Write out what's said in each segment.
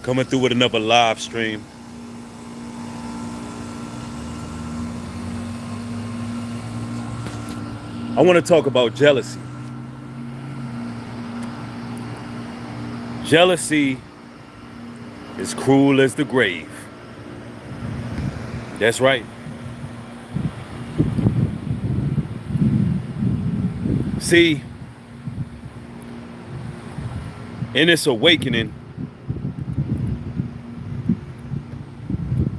Coming through with another live stream. I want to talk about jealousy. Jealousy is cruel as the grave. That's right. See, in this awakening,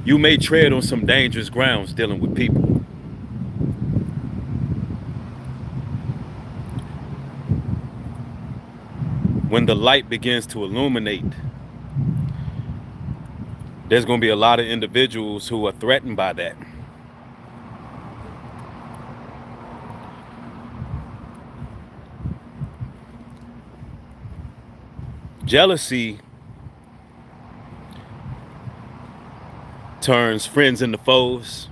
you may tread on some dangerous grounds dealing with people. When the light begins to illuminate, there's going to be a lot of individuals who are threatened by that. Jealousy turns friends into foes,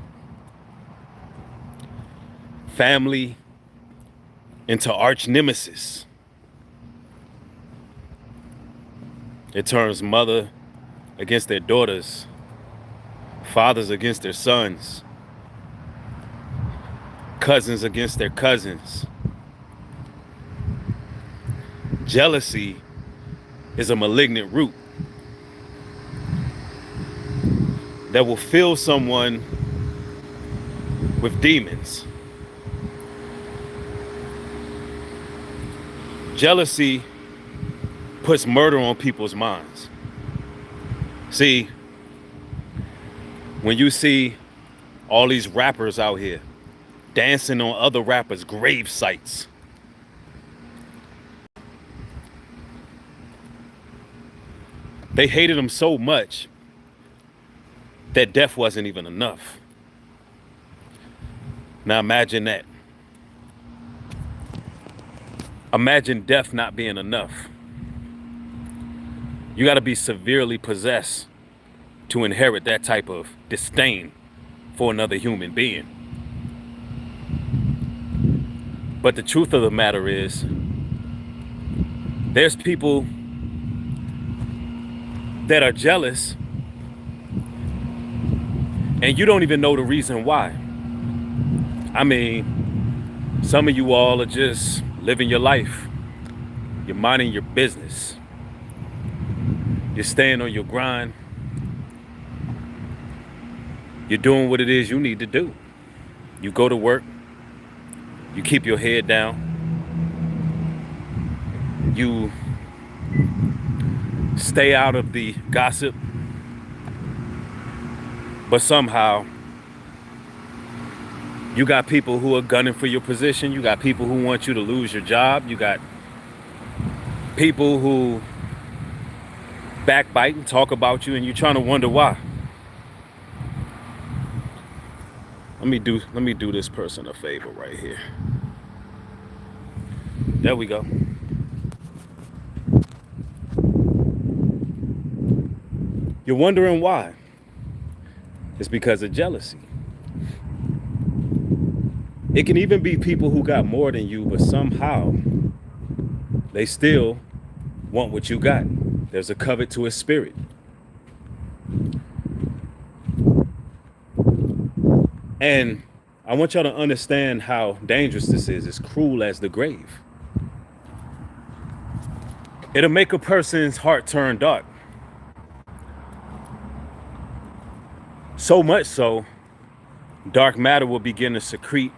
family into arch nemesis. It turns mother against their daughters, fathers against their sons, cousins against their cousins. Jealousy is a malignant root that will fill someone with demons. Jealousy puts murder on people's minds. See, when you see all these rappers out here dancing on other rappers' grave sites, they hated them so much that death wasn't even enough. Now imagine that. Imagine death not being enough. You got to be severely possessed to inherit that type of disdain for another human being. But the truth of the matter is, there's people that are jealous and you don't even know the reason why. I mean, some of you all are just living your life. You're minding your business. You're staying on your grind. You're doing what it is you need to do. You go to work. You keep your head down. You stay out of the gossip. But somehow, you got people who are gunning for your position. You got people who want you to lose your job. You got people who backbite and talk about you, and you're trying to wonder why. Let me do this person a favor right here. There we go. You're wondering why. It's because of jealousy. It can even be people who got more than you, but somehow they still want what you got. There's a covetous spirit. And I want y'all to understand how dangerous this is. It's cruel as the grave. It'll make a person's heart turn dark. So much so, dark matter will begin to secrete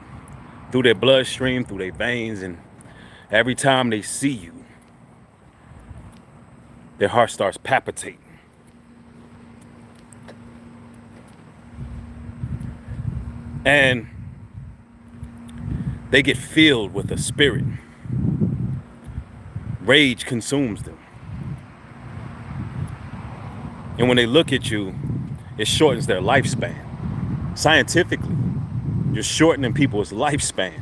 through their bloodstream, through their veins, and every time they see you, their heart starts palpitating. And they get filled with a spirit. Rage consumes them. And when they look at you, it shortens their lifespan. Scientifically, you're shortening people's lifespan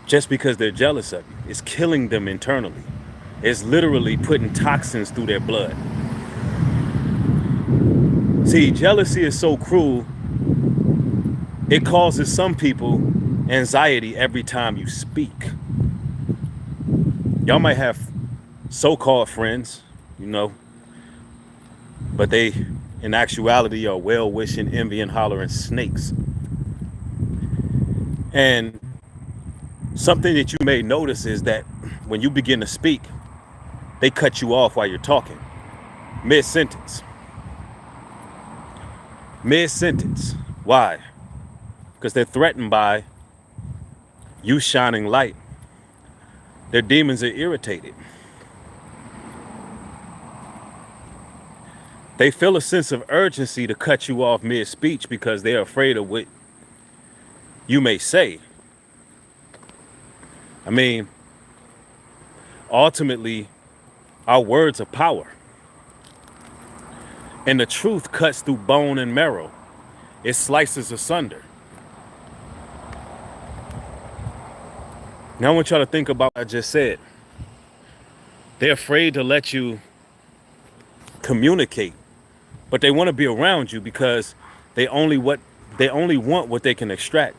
just because they're jealous of you. It's killing them internally. It's literally putting toxins through their blood. See, jealousy is so cruel, it causes some people anxiety every time you speak. Y'all might have so-called friends, you know, but they, in actuality, are well-wishing, envying, hollering snakes. And something that you may notice is that when you begin to speak, they cut you off while you're talking, mid-sentence. Mid-sentence. Why? Because they're threatened by you shining light. Their demons are irritated. They feel a sense of urgency to cut you off mid-speech because they're afraid of what you may say. I mean, ultimately, our words are power. And the truth cuts through bone and marrow. It slices asunder. Now I want y'all to think about what I just said. They're afraid to let you communicate, but they want to be around you because they only want what they can extract.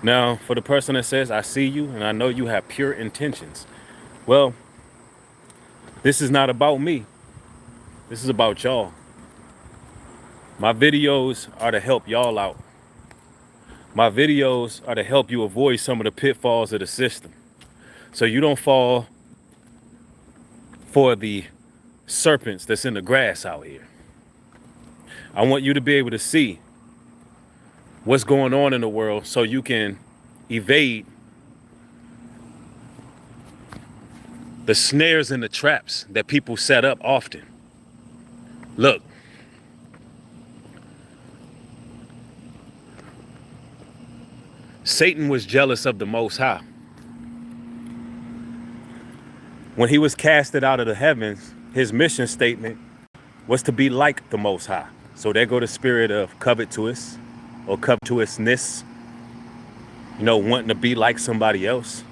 Now, for the person that says, I see you and I know you have pure intentions. Well, this is not about me. This is about y'all. My videos are to help y'all out. My videos are to help you avoid some of the pitfalls of the system, so you don't fall for the serpents that's in the grass out here. I want you to be able to see what's going on in the world so you can evade the snares and the traps that people set up often. Look, Satan was jealous of the Most High. When he was casted out of the heavens, his mission statement was to be like the Most High. So there go the spirit of covetous or covetousness, wanting to be like somebody else.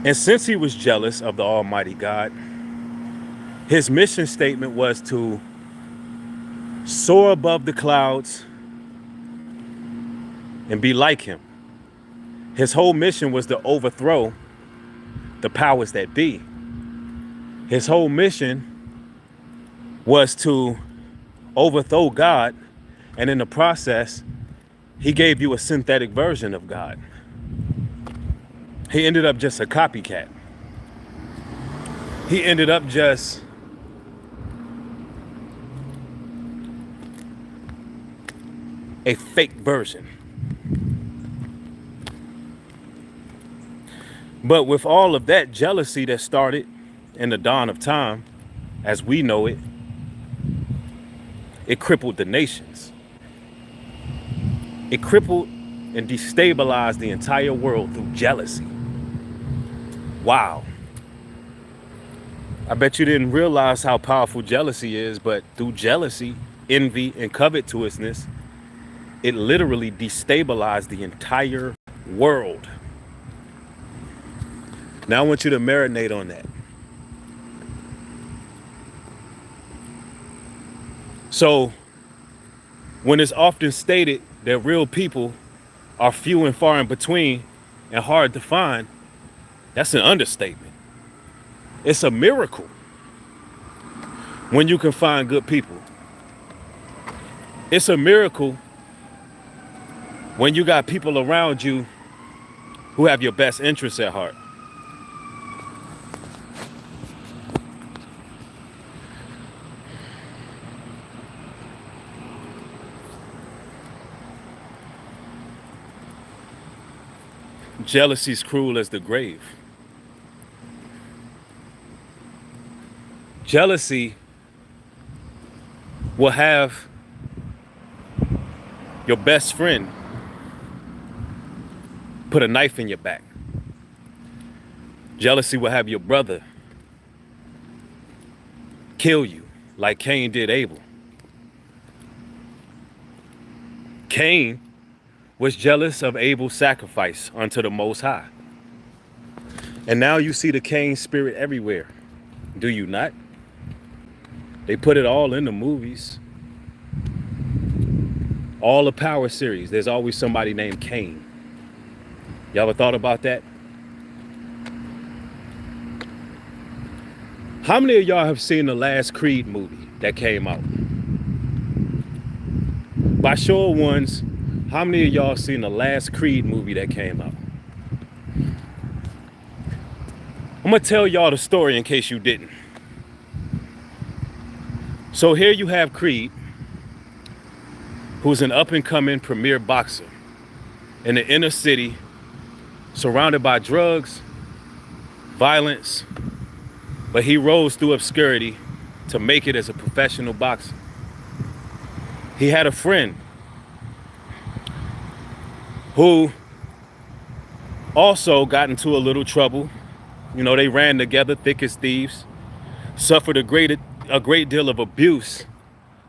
And since he was jealous of the Almighty God, his mission statement was to soar above the clouds and be like him. His whole mission was to overthrow the powers that be. His whole mission was to overthrow God, and in the process, he gave you a synthetic version of God. He ended up just a copycat. He ended up just a fake version. But with all of that jealousy that started in the dawn of time, as we know it, it crippled the nations. It crippled and destabilized the entire world through jealousy. Wow. I bet you didn't realize how powerful jealousy is, but through jealousy, envy, and covetousness, it literally destabilized the entire world. Now I want you to marinate on that. So, when it's often stated that real people are few and far in between and hard to find, that's an understatement. It's a miracle when you can find good people. It's a miracle when you got people around you who have your best interests at heart. Jealousy is cruel as the grave. Jealousy will have your best friend put a knife in your back. Jealousy will have your brother kill you like Cain did Abel. Cain was jealous of Abel's sacrifice unto the Most High. And now you see the Cain spirit everywhere. Do you not? They put it all in the movies. All the Power series, there's always somebody named Cain. Y'all ever thought about that? How many of y'all have seen the last Creed movie that came out? By show of ones, how many of y'all seen the last Creed movie that came out? I'm gonna tell y'all the story in case you didn't. So here you have Creed, who's an up-and-coming premier boxer in the inner city, surrounded by drugs, violence, but he rose through obscurity to make it as a professional boxer. He had a friend who also got into a little trouble. You know, they ran together thick as thieves, suffered a great deal of abuse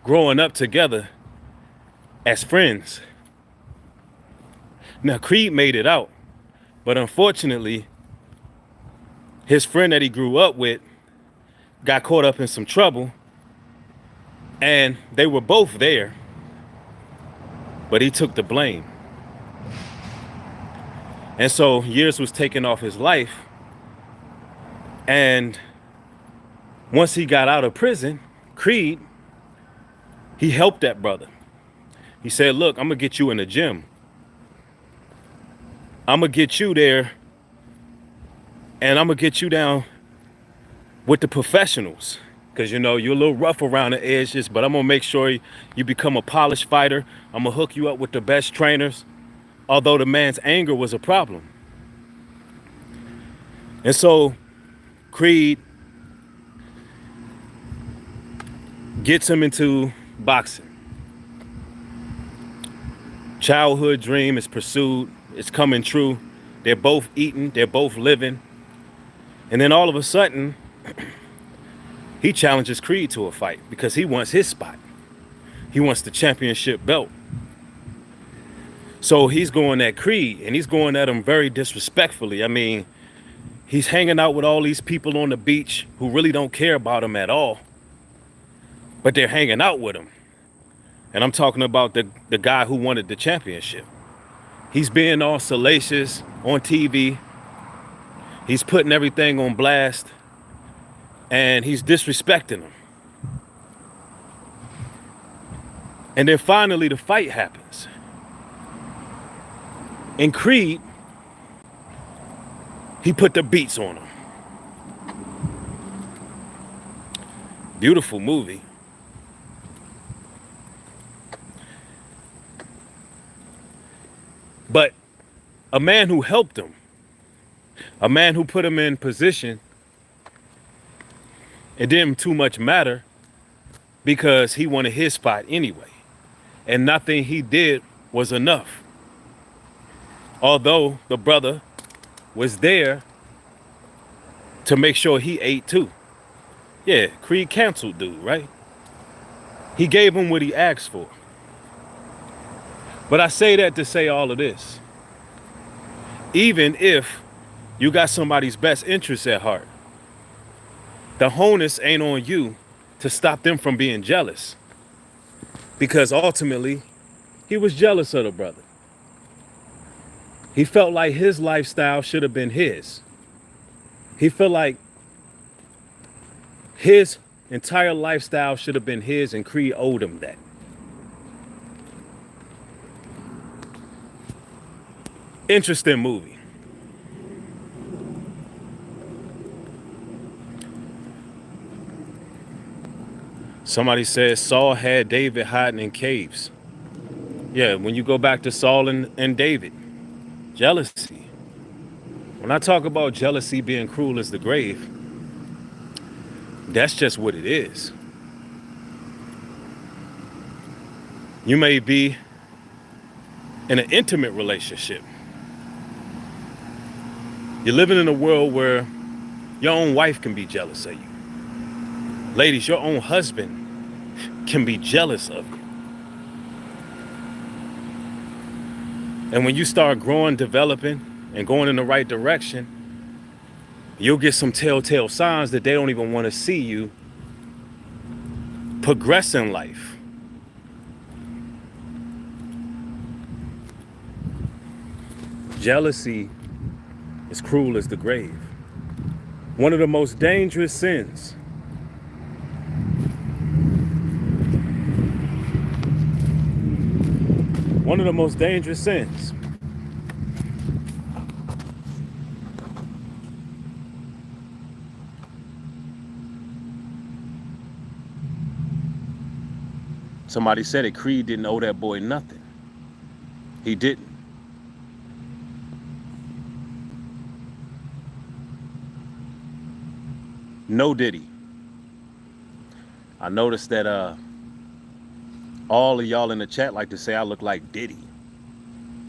growing up together as friends. Now, Creed made it out, but unfortunately, his friend that he grew up with got caught up in some trouble, and they were both there, but he took the blame. And so years was taken off his life, and once he got out of prison, Creed, he helped that brother. He said, look, I'm gonna get you in the gym. I'm gonna get you there, and I'm gonna get you down with the professionals, because you know you're a little rough around the edges, but I'm gonna make sure you become a polished fighter. I'm gonna hook you up with the best trainers, although the man's anger was a problem. And so Creed gets him into boxing. Childhood dream is pursued, it's coming true. They're both eating, they're both living. And then all of a sudden, he challenges Creed to a fight because he wants his spot. He wants the championship belt. So he's going at Creed, and he's going at him very disrespectfully. I mean, he's hanging out with all these people on the beach who really don't care about him at all, but they're hanging out with him. And I'm talking about the guy who wanted the championship. He's being all salacious on TV. He's putting everything on blast, and he's disrespecting him. And then finally the fight happens. And Creed, he put the beats on him. Beautiful movie. But a man who helped him, a man who put him in position, it didn't too much matter because he wanted his spot anyway. And nothing he did was enough. Although the brother was there to make sure he ate too. Yeah, Creed canceled dude, right? He gave him what he asked for. But I say that to say all of this. Even if you got somebody's best interests at heart, the onus ain't on you to stop them from being jealous. Because ultimately, he was jealous of the brother. He felt like his lifestyle should have been his. He felt like his entire lifestyle should have been his, and Creed owed him that. Interesting movie. Somebody says Saul had David hiding in caves. Yeah, when you go back to Saul and David, jealousy. When I talk about jealousy being cruel as the grave, that's just what it is. You may be in an intimate relationship. You're living in a world where your own wife can be jealous of you. Ladies, your own husband can be jealous of you. And when you start growing, developing, and going in the right direction, you'll get some telltale signs that they don't even want to see you progress in life. Jealousy is cruel as the grave. One of the most dangerous sins. One of the most dangerous sins. Somebody said it, Creed didn't owe that boy nothing. He didn't. No diddy. I noticed that all of y'all in the chat like to say I look like Diddy.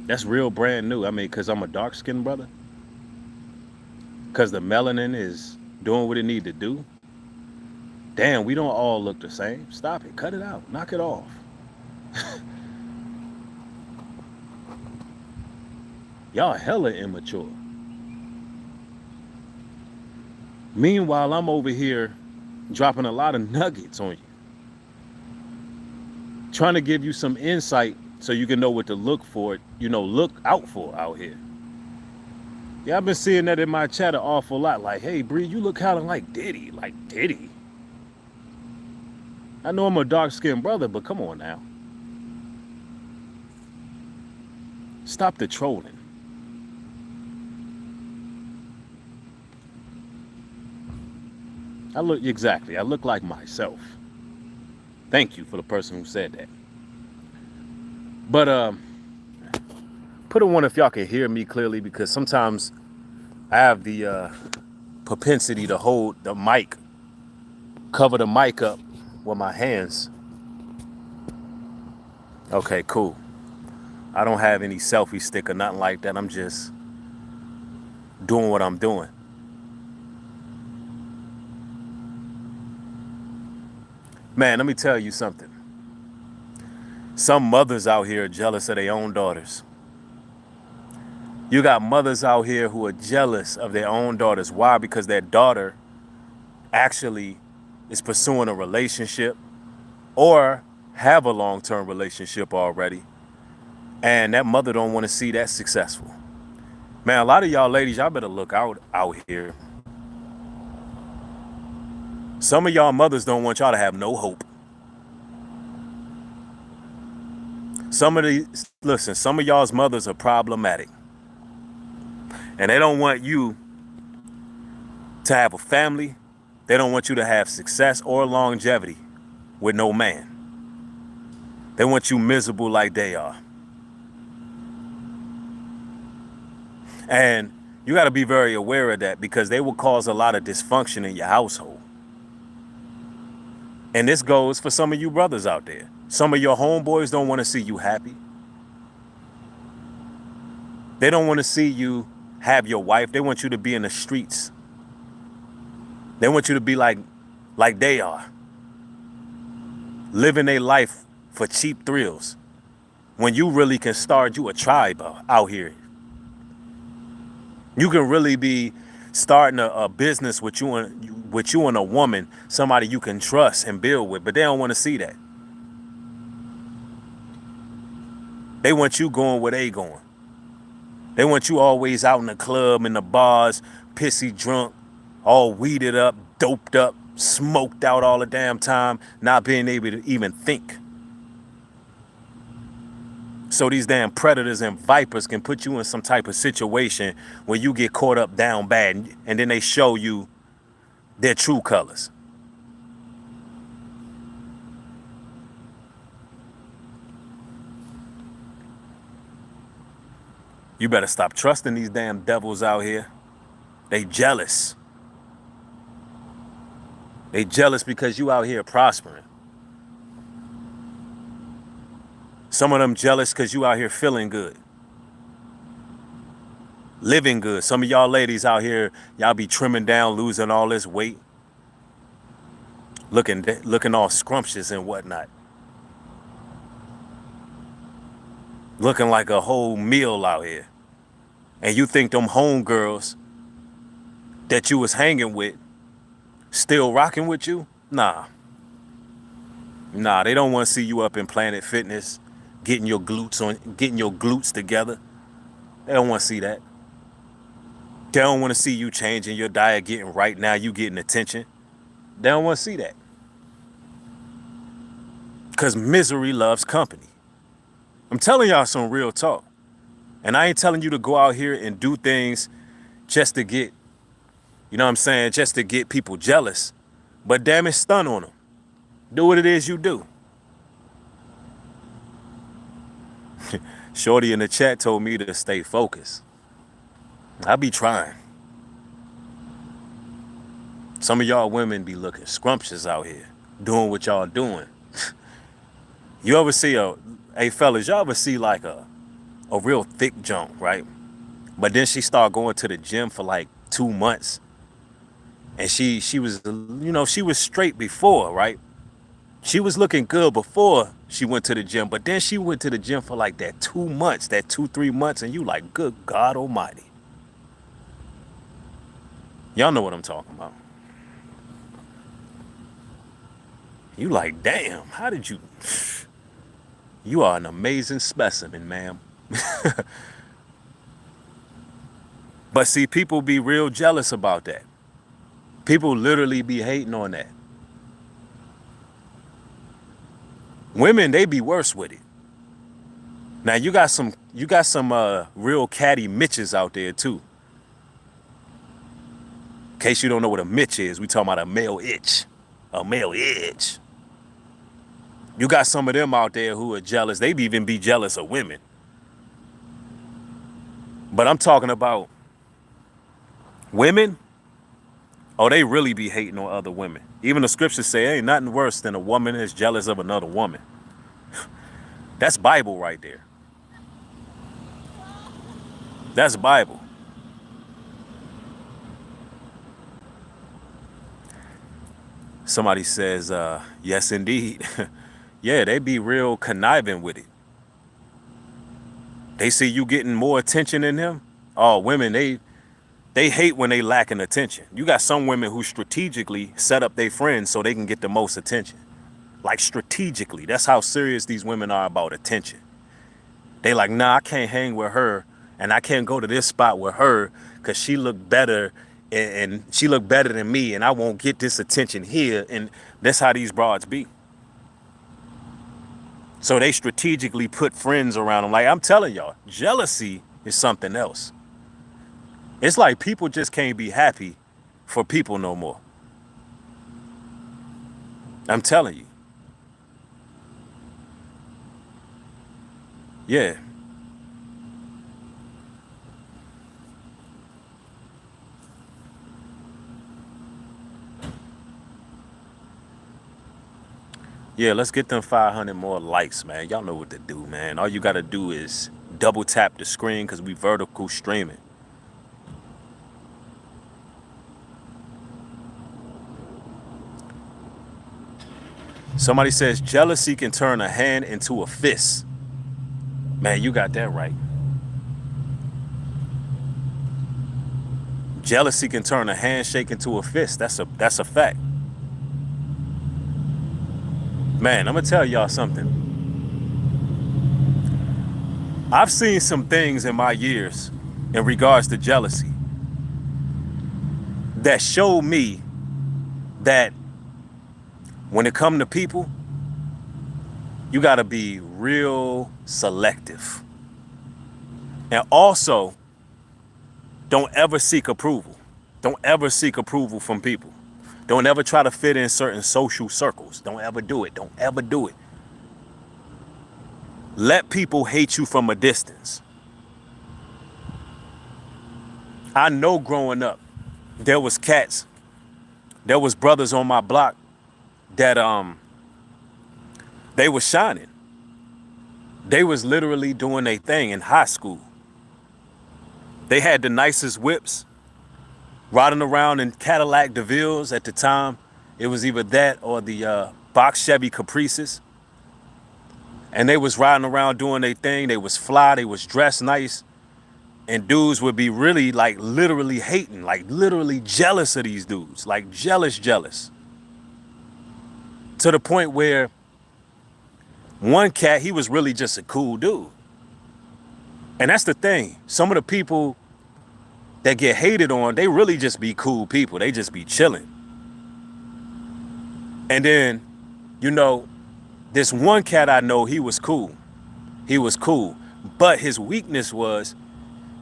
That's real brand new. I mean, because I'm a dark-skinned brother? Because the melanin is doing what it need to do? Damn, we don't all look the same. Stop it. Cut it out. Knock it off. Y'all hella immature. Meanwhile, I'm over here dropping a lot of nuggets on you. Trying to give you some insight so you can know what to look for, look out for out here. Yeah, I've been seeing that in my chat an awful lot. Like, hey, Bree, you look kind of like Diddy. Like Diddy. I know I'm a dark-skinned brother, but come on now. Stop the trolling. I look like myself. Thank you for the person who said that. But put a one if y'all can hear me clearly, because sometimes I have the propensity to hold the mic, cover the mic up with my hands. Okay, cool. I don't have any selfie stick or nothing like that. I'm just doing what I'm doing. Man, let me tell you something. Some mothers out here are jealous of their own daughters. You got mothers out here who are jealous of their own daughters. Why? Because their daughter actually is pursuing a relationship or have a long-term relationship already. And that mother don't want to see that successful. Man, a lot of y'all ladies, y'all better look out here. Some of y'all mothers don't want y'all to have no hope. Some of y'all's mothers are problematic. And they don't want you to have a family. They don't want you to have success or longevity with no man. They want you miserable like they are. And you got to be very aware of that, because they will cause a lot of dysfunction in your household. And this goes for some of you brothers out there. Some of your homeboys don't want to see you happy. They don't want to see you have your wife. They want you to be in the streets. They want you to be like they are. Living their life for cheap thrills. When you really can start you a tribe out here. You can really be starting a business with you and a woman, somebody you can trust and build with, but they don't want to see that. They want you going where they going. They want you always out in the club, in the bars, pissy drunk, all weeded up, doped up, smoked out all the damn time, not being able to even think. So these damn predators and vipers can put you in some type of situation where you get caught up down bad, and then they show you their true colors. You better stop trusting these damn devils out here. They jealous. They jealous because you out here prospering. Some of them jealous because you out here feeling good. Living good. Some of y'all ladies out here, y'all be trimming down, losing all this weight. Looking all scrumptious and whatnot. Looking like a whole meal out here. And you think them homegirls that you was hanging with still rocking with you? Nah, they don't want to see you up in Planet Fitness, getting your glutes together. They don't want to see that. They don't want to see you changing your diet, getting right now, you getting attention. They don't want to see that. Because misery loves company. I'm telling y'all some real talk. And I ain't telling you to go out here and do things just to get, you know what I'm saying, just to get people jealous. But damn it, stun on them. Do what it is you do. Shorty in the chat told me to stay focused. I be trying. Some of y'all women be looking scrumptious out here, doing what y'all doing. You ever see hey fellas, y'all ever see like a real thick junk, right? But then she started going to the gym for like 2 months. And she was, she was straight before, right? She was looking good before she went to the gym, but then she went to the gym for like that 2 months, that 2-3 months, and you like, good God Almighty. Y'all know what I'm talking about. You like, damn, how did you? You are an amazing specimen, ma'am. But see, people be real jealous about that. People literally be hating on that. Women, they be worse with it. Now you got some real catty Mitches out there too. In case you don't know what a Mitch is, we talking about a male itch. A male itch. You got some of them out there who are jealous. They even be jealous of women. But I'm talking about women. Oh, they really be hating on other women. Even the scriptures say ain't nothing worse than a woman that's jealous of another woman. That's Bible right there. That's Bible. Somebody says, yes, indeed. Yeah, they be real conniving with it. They see you getting more attention than them. Oh, women, they hate when they lacking attention. You got some women who strategically set up their friends so they can get the most attention. Like strategically. That's how serious these women are about attention. They like, nah, I can't hang with her and I can't go to this spot with her because she look better and she look better than me and I won't get this attention here. And that's how these broads be. So they strategically put friends around them. Like I'm telling y'all, jealousy is something else. It's like people just can't be happy for people no more. I'm telling you. Yeah. Yeah, let's get them 500 more likes, man. Y'all know what to do, man. All you got to do is double tap the screen because we vertical streaming. Somebody says jealousy can turn a hand into a fist. Man, you got that right. Jealousy can turn a handshake into a fist. That's a fact. Man, I'm gonna tell y'all something. I've seen some things in my years in regards to jealousy that show me that when it comes to people, you gotta be real selective. And also, don't ever seek approval. Don't ever seek approval from people. Don't ever try to fit in certain social circles. Don't ever do it. Don't ever do it. Let people hate you from a distance. I know growing up, there was brothers on my block that they were shining. They was literally doing their thing in high school. They had the nicest whips, riding around in Cadillac DeVilles at the time. It was either that or the box Chevy Caprices. And they was riding around doing their thing. They was fly. They was dressed nice. And dudes would be really like literally hating, like literally jealous of these dudes, like jealous. To the point where one cat, he was really just a cool dude. And that's the thing. Some of the people that get hated on, they really just be cool people. They just be chilling. And then, you know, this one cat I know, he was cool. He was cool. But his weakness was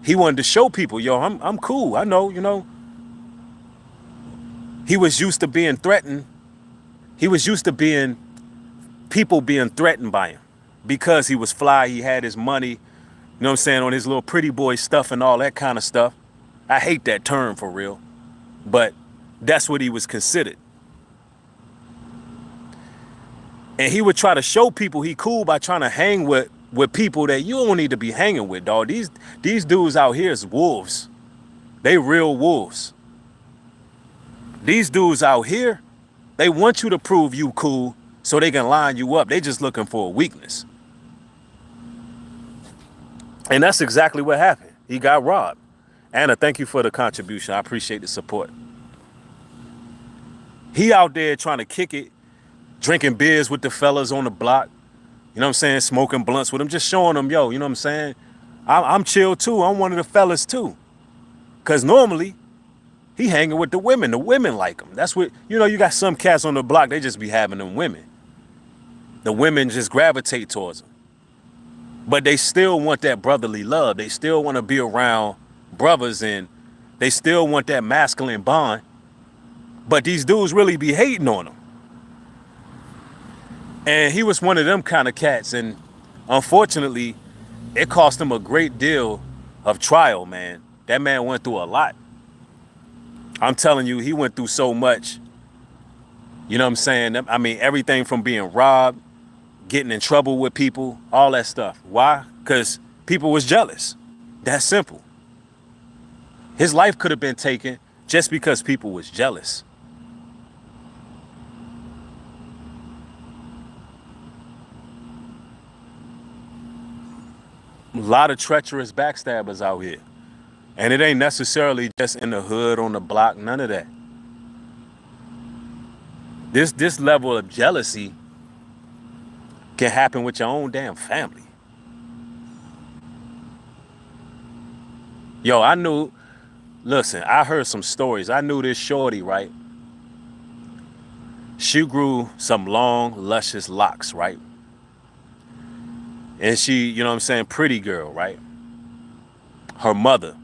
he wanted to show people, yo, I'm cool. I know, you know. He was used to being threatened. He was used to being people being threatened by him because he was fly. He had his money, you know what I'm saying, on his little pretty boy stuff and all that kind of stuff. I hate that term for real, but that's what he was considered. And he would try to show people he cool by trying to hang with people that you don't need to be hanging with, dog. These dudes out here is wolves. They real wolves. These dudes out here, they want you to prove you cool so they can line you up. They just looking for a weakness. And that's exactly what happened. He got robbed. Anna, thank you for the contribution. I appreciate the support. He out there trying to kick it, drinking beers with the fellas on the block. You know what I'm saying? Smoking blunts with them, just showing them, yo, you know what I'm saying? I'm chill too. I'm one of the fellas too. Because normally, he hanging with the women. The women like him. That's what, you know, you got some cats on the block, they just be having them women. The women just gravitate towards them. But they still want that brotherly love. They still want to be around brothers and they still want that masculine bond. But these dudes really be hating on them. And he was one of them kind of cats. And unfortunately, it cost him a great deal of trial, man. That man went through a lot. I'm telling you, he went through so much. You know what I'm saying? I mean, everything from being robbed, getting in trouble with people, all that stuff. Why? Because people was jealous. That's simple. His life could have been taken just because people was jealous. A lot of treacherous backstabbers out here. And it ain't necessarily just in the hood, on the block, none of that. This level of jealousy can happen with your own damn family. Yo, listen, I heard some stories. I knew this shorty, right? She grew some long, luscious locks, right? And she, you know what I'm saying, pretty girl, right? Her mother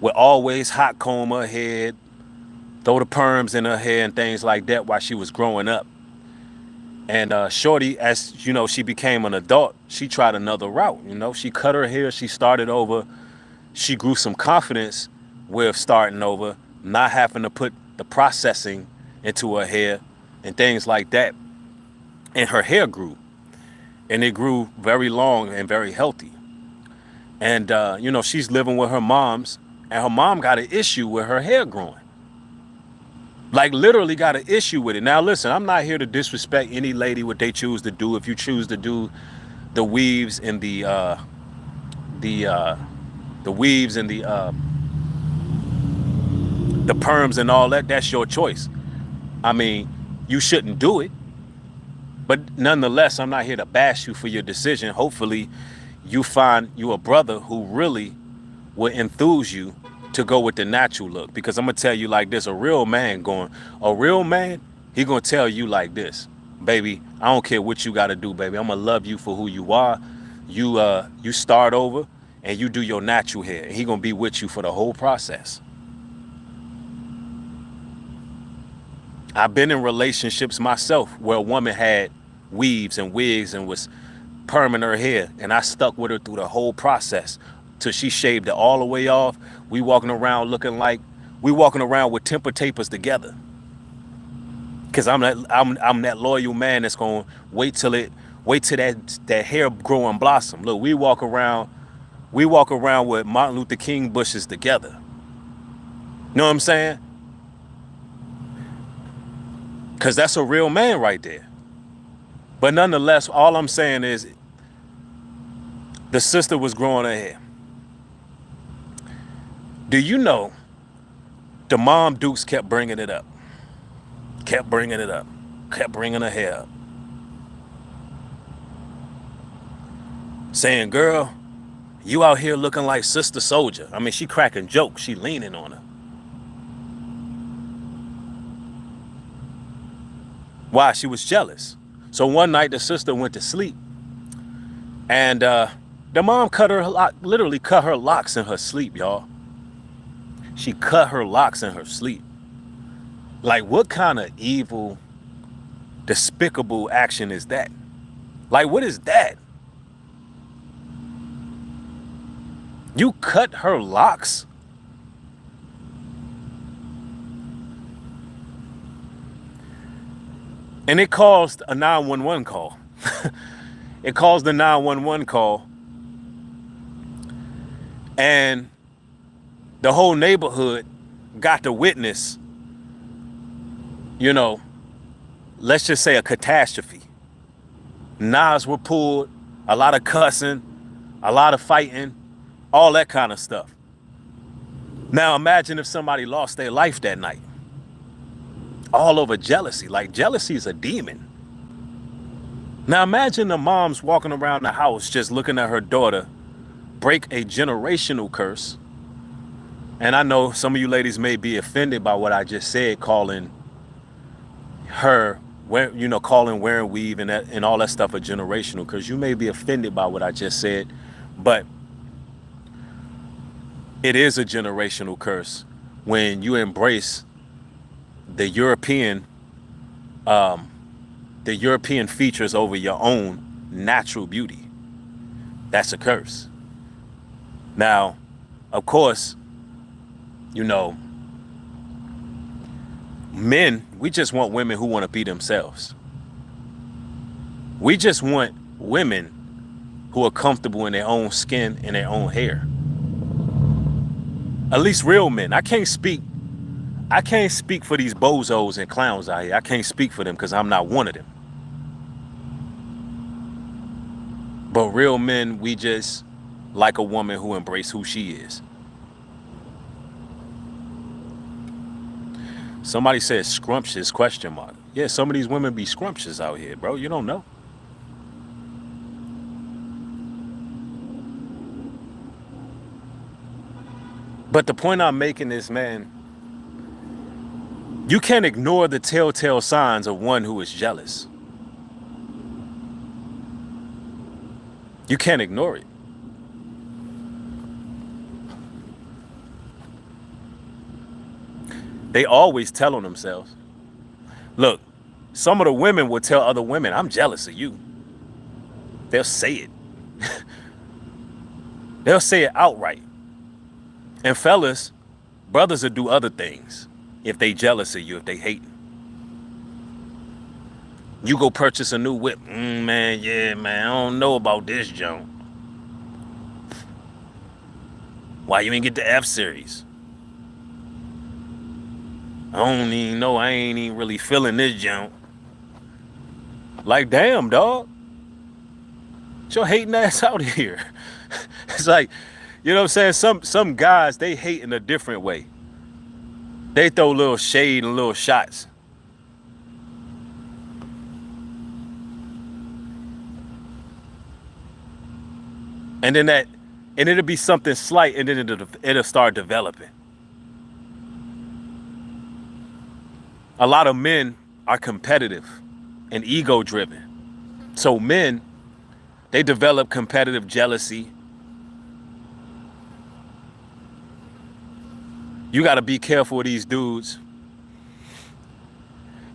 would always hot comb her head, throw the perms in her hair and things like that while she was growing up. And shorty, as you know, she became an adult, she tried another route, you know? She cut her hair, she started over. She grew some confidence with starting over, not having to put the processing into her hair and things like that. And her hair grew. And it grew very long and very healthy. And, you know, she's living with her moms, and her mom got an issue with her hair growing. Like, literally got an issue with it. Now, listen, I'm not here to disrespect any lady, what they choose to do. If you choose to do the weaves and the perms and all that, that's your choice. I mean, you shouldn't do it. But nonetheless, I'm not here to bash you for your decision. Hopefully, you find you a brother who really will enthuse you to go with the natural look. Because I'm going to tell you like this, a real man, he going to tell you like this, baby, I don't care what you got to do, baby. I'm going to love you for who you are. You start over and you do your natural hair. And he going to be with you for the whole process. I've been in relationships myself where a woman had weaves and wigs and was perming her hair, and I stuck with her through the whole process till she shaved it all the way off. We walking around with temper tapers together. Cause I'm that loyal man that's gonna wait till that hair grow and blossom. Look, we walk around with Martin Luther King bushes together. Know what I'm saying? Cause that's a real man right there. But nonetheless, all I'm saying is the sister was growing her hair. Do you know the mom Dukes kept bringing it up? Kept bringing her hair up. Saying, girl, You out here looking like Sister Soldier. I mean, she cracking jokes. She leaning on her. Why? She was jealous. So one night the sister went to sleep, and the mom literally cut her locks in her sleep, y'all. She cut her locks in her sleep. Like, what kind of evil, despicable action is that? Like, what is that? You cut her locks? And it caused a 911 call. It caused the 911 call. And the whole neighborhood got to witness, let's just say a catastrophe. Knives were pulled, a lot of cussing, a lot of fighting, all that kind of stuff. Now imagine if somebody lost their life that night. All over jealousy. Like, jealousy is a demon. Now imagine the mom's walking around the house just looking at her daughter break a generational curse. And I know some of you ladies may be offended by what I just said, calling her, calling wearing weave and all that stuff a generational curse. You may be offended by what I just said, but it is a generational curse when you embrace the European features over your own natural beauty. That's a curse. Now, of course, men, we just want women who want to be themselves. We just want women who are comfortable in their own skin and their own hair. At least real men. I can't speak for these bozos and clowns out here. I can't speak for them because I'm not one of them. But real men, we just like a woman who embraces who she is. Somebody said scrumptious, ? Yeah, some of these women be scrumptious out here, bro. You don't know. But the point I'm making is, man, you can't ignore the telltale signs of one who is jealous. You can't ignore it. They always tell on themselves. Look, some of the women will tell other women, I'm jealous of you. They'll say it. They'll say it outright. And fellas, brothers will do other things if they jealous of you, if they hate. You go purchase a new whip. Man, I don't know about this junk. Why you ain't get the F-Series? I don't even know. I ain't even really feeling this junk. Like, damn, dog. Get your hating ass out here. It's like, you know what I'm saying? Some guys, they hate in a different way. They throw little shade and little shots. And then it'll be something slight, and then it'll start developing. A lot of men are competitive and ego driven. So men, they develop competitive jealousy. You got to be careful of these dudes.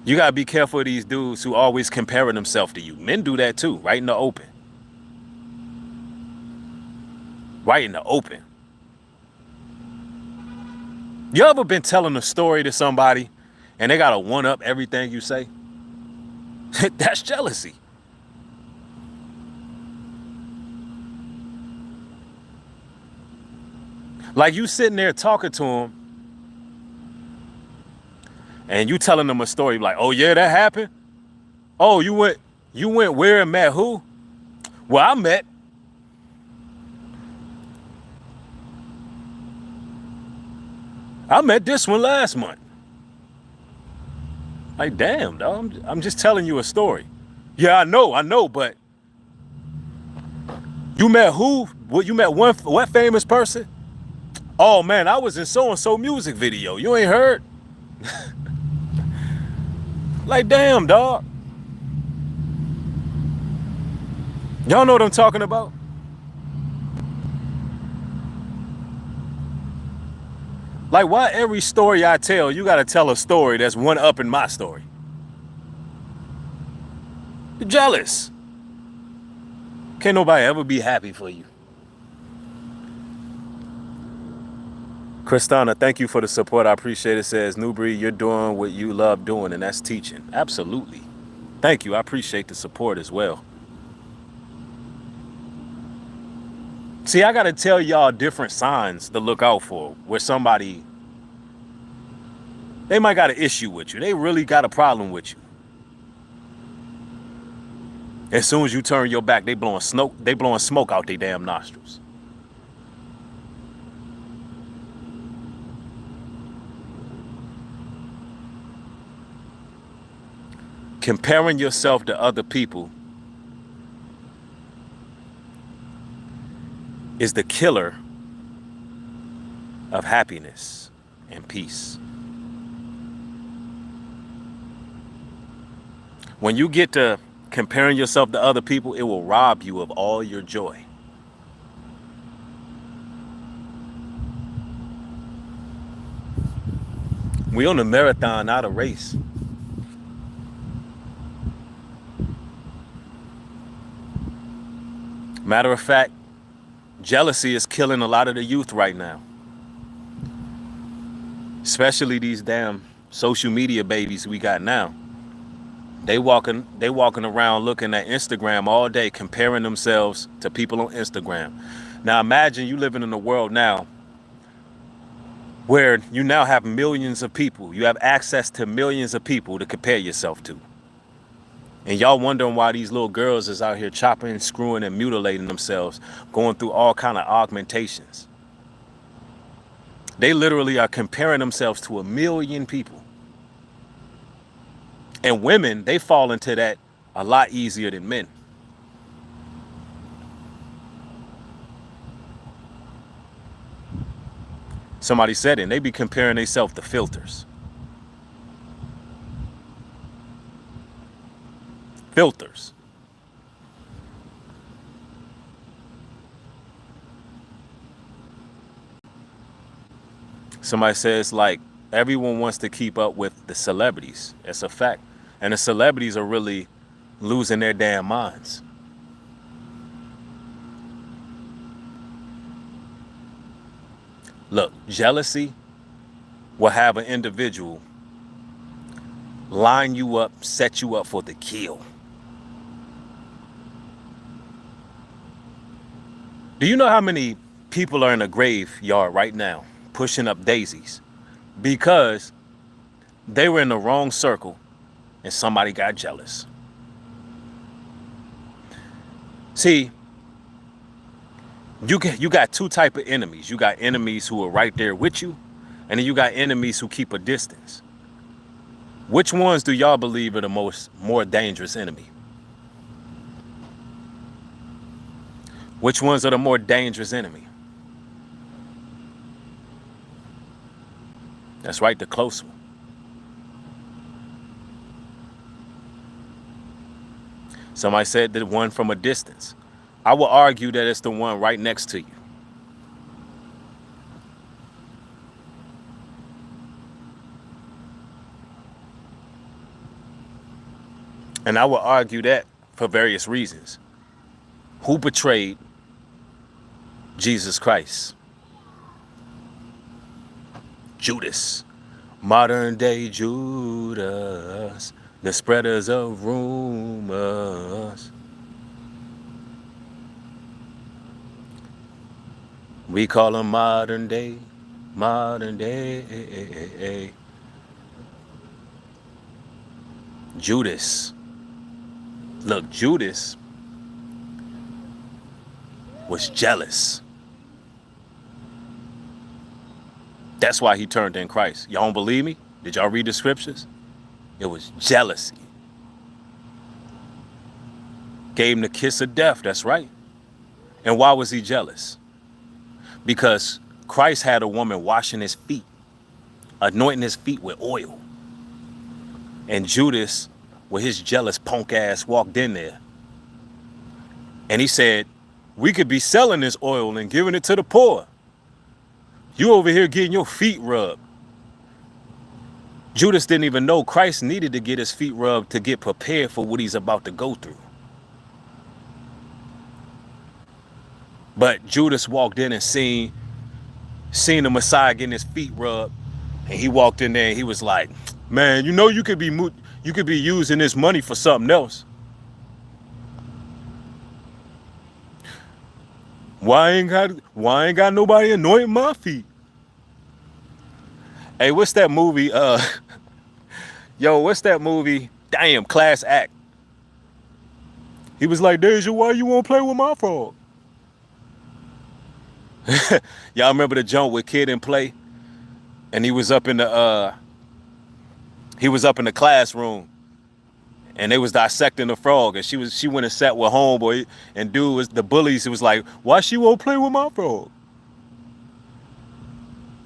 You got to be careful of these dudes who always comparing themselves to you. Men do that too, right in the open. Right in the open. You ever been telling a story to somebody and they got to one up everything you say? That's jealousy. Like, you sitting there talking to them and you telling them a story like, oh yeah, that happened? Oh, you went where and met who? Well, I met. This one last month. Like, damn, dog, I'm just telling you a story. Yeah, I know, but You met who? What, you met what famous person? Oh man, I was in so and so music video. You ain't heard? Like damn, dog. Y'all know what I'm talking about? Like why every story I tell, you gotta tell a story that's one up in my story? You're jealous. Can't nobody ever be happy for you. Christina, thank you for the support. I appreciate it. Says, Newbury, you're doing what you love doing, and that's teaching. Absolutely. Thank you. I appreciate the support as well. See, I got to tell y'all different signs to look out for where somebody, they might got an issue with you. They really got a problem with you. As soon as you turn your back, they blowing smoke out their damn nostrils. Comparing yourself to other people is the killer of happiness and peace. When you get to comparing yourself to other people, it will rob you of all your joy. We on a marathon, not a race. Matter of fact, jealousy is killing a lot of the youth right now. Especially these damn social media babies we got now. They walking around looking at Instagram all day, comparing themselves to people on Instagram. Now imagine you living in a world now where you now have millions of people. You have access to millions of people to compare yourself to. And y'all wondering why these little girls is out here chopping, screwing, and mutilating themselves, going through all kind of augmentations. They literally are comparing themselves to a million people. And women, they fall into that a lot easier than men. Somebody said it, and they be comparing themselves to filters. Filters. Somebody says like everyone wants to keep up with the celebrities. It's a fact. And the celebrities are really losing their damn minds. Look, jealousy will have an individual line you up, set you up for the kill. Do you know how many people are in a graveyard right now pushing up daisies because they were in the wrong circle and somebody got jealous? See, you got two type of enemies. You got enemies who are right there with you, and then you got enemies who keep a distance. Which ones do y'all believe are the more dangerous enemy? Which ones are the more dangerous enemy? That's right, the close one. Somebody said the one from a distance. I will argue that it's the one right next to you. And I will argue that for various reasons. Who betrayed Jesus Christ? Judas. Modern day Judas. The spreaders of rumors. We call them modern day. Judas. Look, Judas was jealous. That's why he turned in Christ. Y'all don't believe me? Did y'all read the scriptures? It was jealousy. Gave him the kiss of death, that's right. And why was he jealous? Because Christ had a woman washing his feet, anointing his feet with oil. And Judas, with his jealous punk ass, walked in there. And he said, we could be selling this oil and giving it to the poor. You over here getting your feet rubbed. Judas didn't even know Christ needed to get his feet rubbed to get prepared for what he's about to go through. But Judas walked in and seen the Messiah getting his feet rubbed. And he walked in there and he was like, man, you know you could be using this money for something else. Why ain't got nobody anointing my feet? Hey, what's that movie? What's that movie? Damn, Class Act. He was like, Deja, why you won't play with my frog? Y'all remember the joint with Kid and Play? And he was up in the classroom and they was dissecting the frog, and she went and sat with homeboy, and dude was the bullies. It was like, why she won't play with my frog?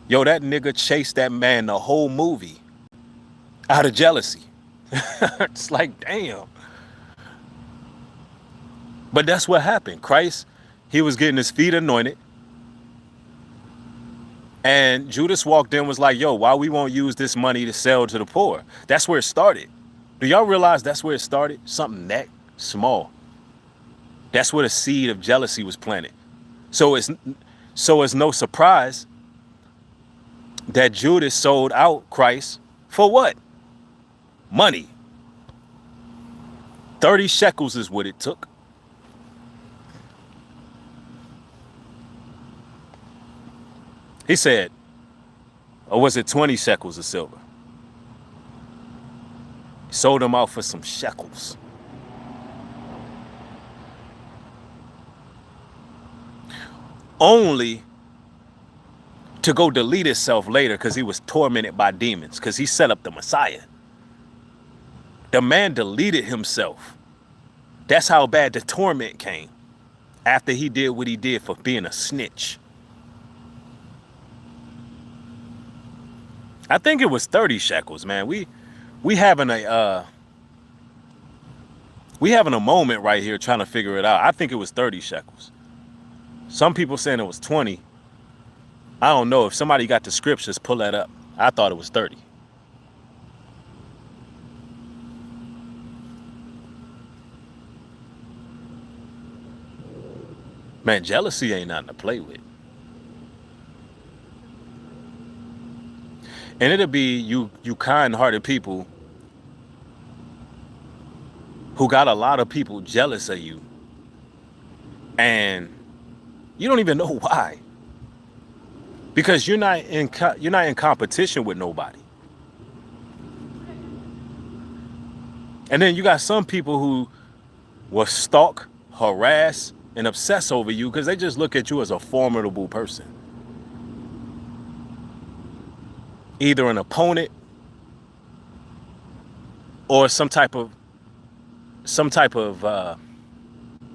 Yo, that nigga chased that man the whole movie out of jealousy. It's like, damn. But that's what happened. Christ, he was getting his feet anointed. And Judas walked in and was like, yo, why we won't use this money to sell to the poor? That's where it started. Do y'all realize that's where it started? Something that small. That's where the seed of jealousy was planted. So it's no surprise that Judas sold out Christ for what? Money. 30 shekels is what it took. He said, or was it 20 shekels of silver? Sold him out for some shekels. Only to go delete himself later because he was tormented by demons, because he set up the Messiah. The man deleted himself. That's how bad the torment came after he did what he did for being a snitch. I think it was 30 shekels, man. We having a moment right here trying to figure it out. I think it was 30 shekels. Some people saying it was 20. I don't know. If somebody got the scriptures, pull that up. I thought it was 30. Man, jealousy ain't nothing to play with. And it'll be you kind-hearted people who got a lot of people jealous of you, and you don't even know why. Because you're not in competition with nobody. And then you got some people who will stalk, harass, and obsess over you because they just look at you as a formidable person. Either an opponent or some type of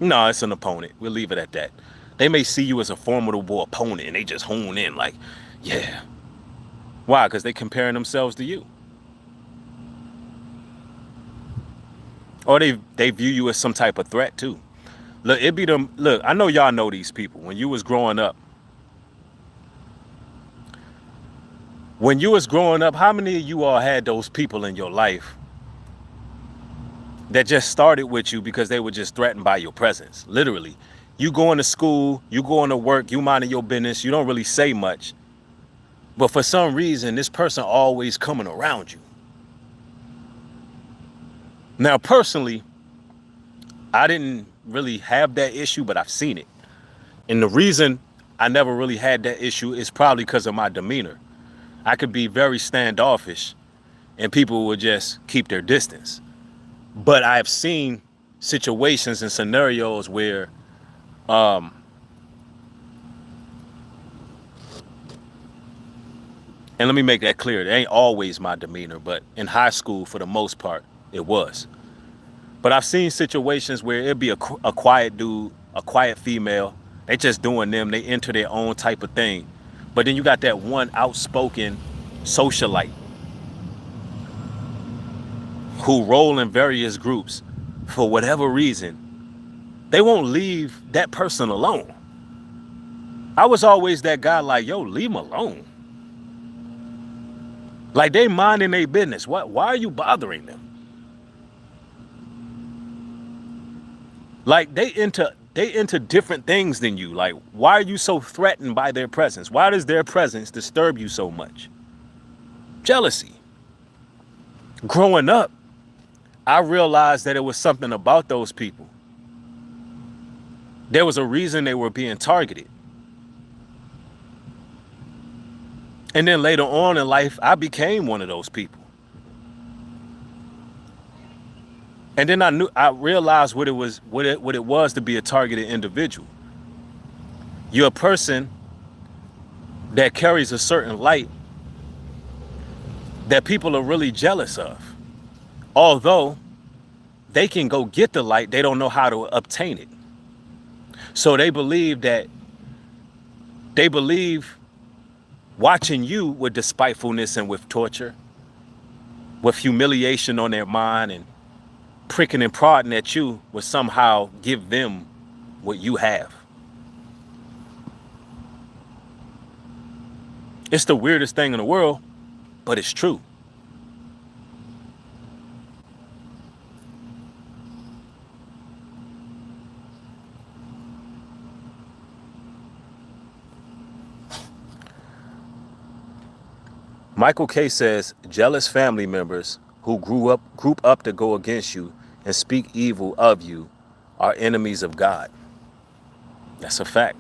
no, it's an opponent. We'll leave it at that. They may see you as a formidable opponent and they just hone in like, yeah. Why? Because they comparing themselves to you. Or they view you as some type of threat too. Look, I know y'all know these people. When you was growing up, how many of you all had those people in your life that just started with you because they were just threatened by your presence? Literally, you going to school, you going to work, you minding your business, you don't really say much. But for some reason, this person always coming around you. Now, personally, I didn't really have that issue, but I've seen it. And the reason I never really had that issue is probably because of my demeanor. I could be very standoffish and people would just keep their distance. But I've seen situations and scenarios where and let me make that clear. It ain't always my demeanor, but in high school, for the most part, it was. But I've seen situations where it'd be a quiet dude, a quiet female, They just doing them. They enter their own type of thing. But then you got that one outspoken socialite who roll in various groups for whatever reason. They won't leave that person alone. I was always that guy like, yo, leave them alone. Like they minding their business. Why are you bothering them? Like they into different things than you. Like, why are you so threatened by their presence? Why does their presence disturb you so much? Jealousy. Growing up, I realized that it was something about those people. There was a reason they were being targeted. And then later on in life, I became one of those people. And then I realized what it was to be a targeted individual. You're a person that carries a certain light that people are really jealous of. Although they can go get the light, they don't know how to obtain it. So they believe watching you with despitefulness and with torture, with humiliation on their mind and pricking and prodding at you will somehow give them what you have. It's the weirdest thing in the world, but it's true. Michael K says, jealous family members who group up to go against you and speak evil of you are enemies of God. That's a fact.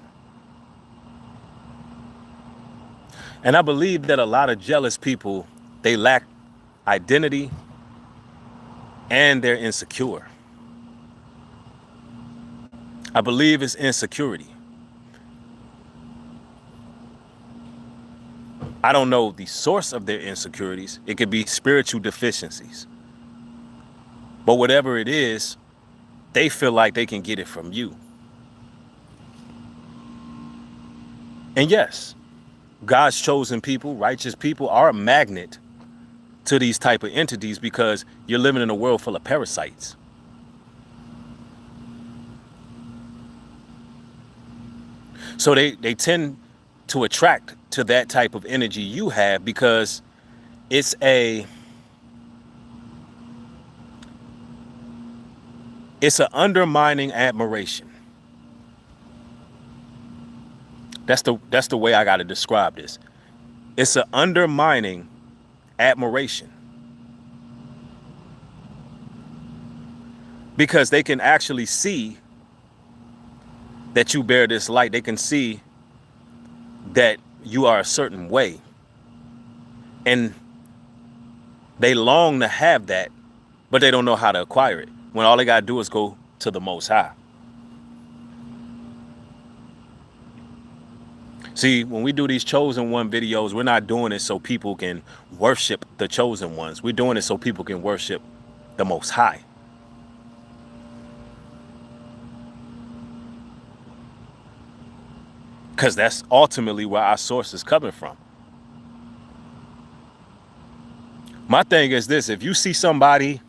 And I believe that a lot of jealous people, they lack identity and they're insecure. I believe it's insecurity. I don't know the source of their insecurities. It could be spiritual deficiencies. But whatever it is, they feel like they can get it from you. And yes, God's chosen people, righteous people, are a magnet to these type of entities because you're living in a world full of parasites. So they tend to attract to that type of energy you have because it's an undermining admiration. That's the way I got to describe this. It's an undermining admiration. Because they can actually see that you bear this light. They can see that you are a certain way. And they long to have that, but they don't know how to acquire it. When all they got to do is go to the Most High. See, when we do these Chosen One videos, we're not doing it so people can worship the Chosen Ones. We're doing it so people can worship the Most High. Because that's ultimately where our source is coming from. My thing is this: if you see somebody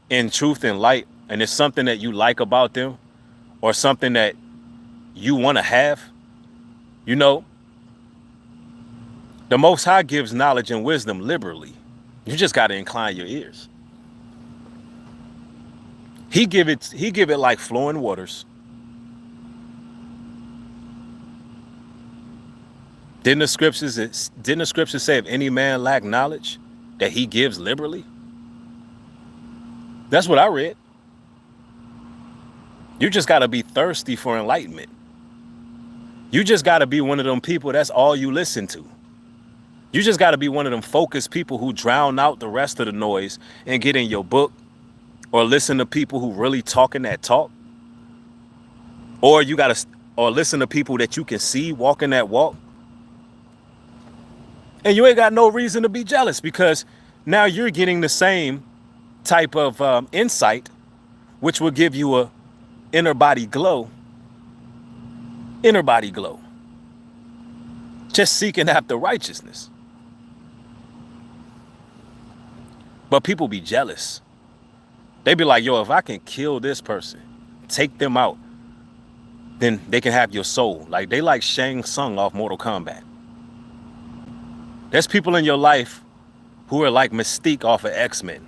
in truth and light, and it's something that you like about them, or something that you want to have, you know, the Most High gives knowledge and wisdom liberally. You just got to incline your ears. He give it like flowing waters. Didn't the scriptures say if any man lack knowledge, that he gives liberally? That's what I read. You just got to be thirsty for enlightenment. You just got to be one of them people that's all you listen to. You just got to be one of them focused people who drown out the rest of the noise and get in your book, or listen to people who really talking that talk. Or listen to people that you can see walking that walk. And you ain't got no reason to be jealous, because now you're getting the same type of insight, which will give you a inner body glow Inner body glow. Just seeking after righteousness. But people be jealous. They be like, yo, if I can kill this person, take them out, then they can have your soul. Like they like Shang Tsung off Mortal Kombat. There's people in your life who are like Mystique off of X-Men.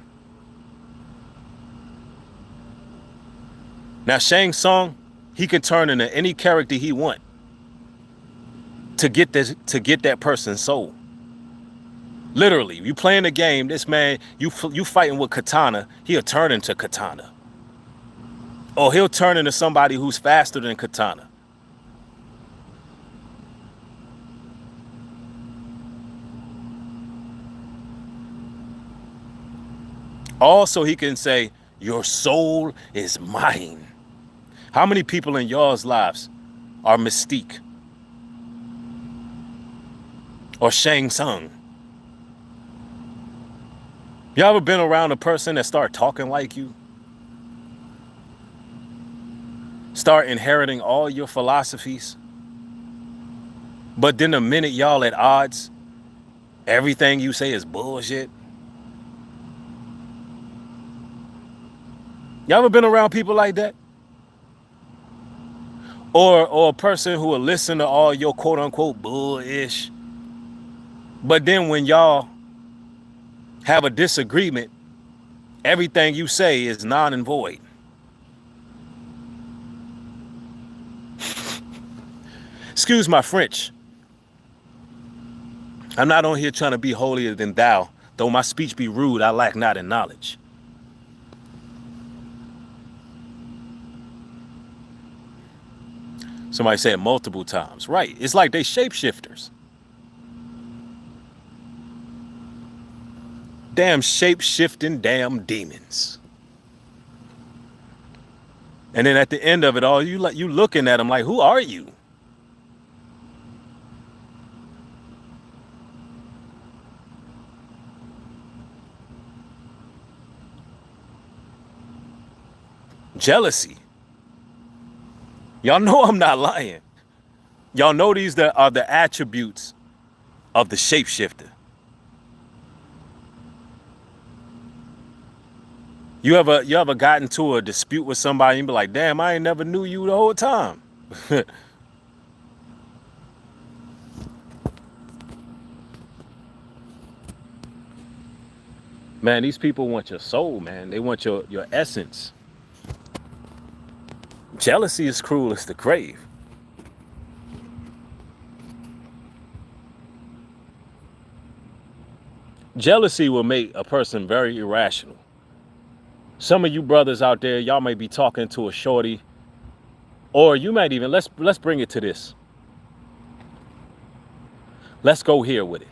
Now Shang Tsung, he can turn into any character he want to get that person's soul. Literally, you playing the game, this man, you fighting with Katana, he'll turn into Katana. Or he'll turn into somebody who's faster than Katana. Also, he can say, your soul is mine. How many people in y'all's lives are Mystique? Or Shang Tsung? You ever been around a person that start talking like you? Start inheriting all your philosophies? But then the minute y'all at odds, everything you say is bullshit? You ever been around people like that? Or a person who will listen to all your quote unquote bullish. But then when y'all have a disagreement, everything you say is non and void. Excuse my French. I'm not on here trying to be holier than thou. Though my speech be rude, I lack not in knowledge. Somebody said multiple times. Right. It's like they shapeshifters. Damn shape-shifting damn demons. And then at the end of it all, you looking at them like, who are you? Jealousy. Y'all know I'm not lying. Y'all know these are the attributes of the shapeshifter. You ever gotten into a dispute with somebody and be like, damn, I ain't never knew you the whole time. Man, these people want your soul, man. They want your essence. Jealousy is cruel as the grave. Jealousy will make a person very irrational. Some of you brothers out there, y'all may be talking to a shorty, or you might even, let's bring it to this. Let's go here with it.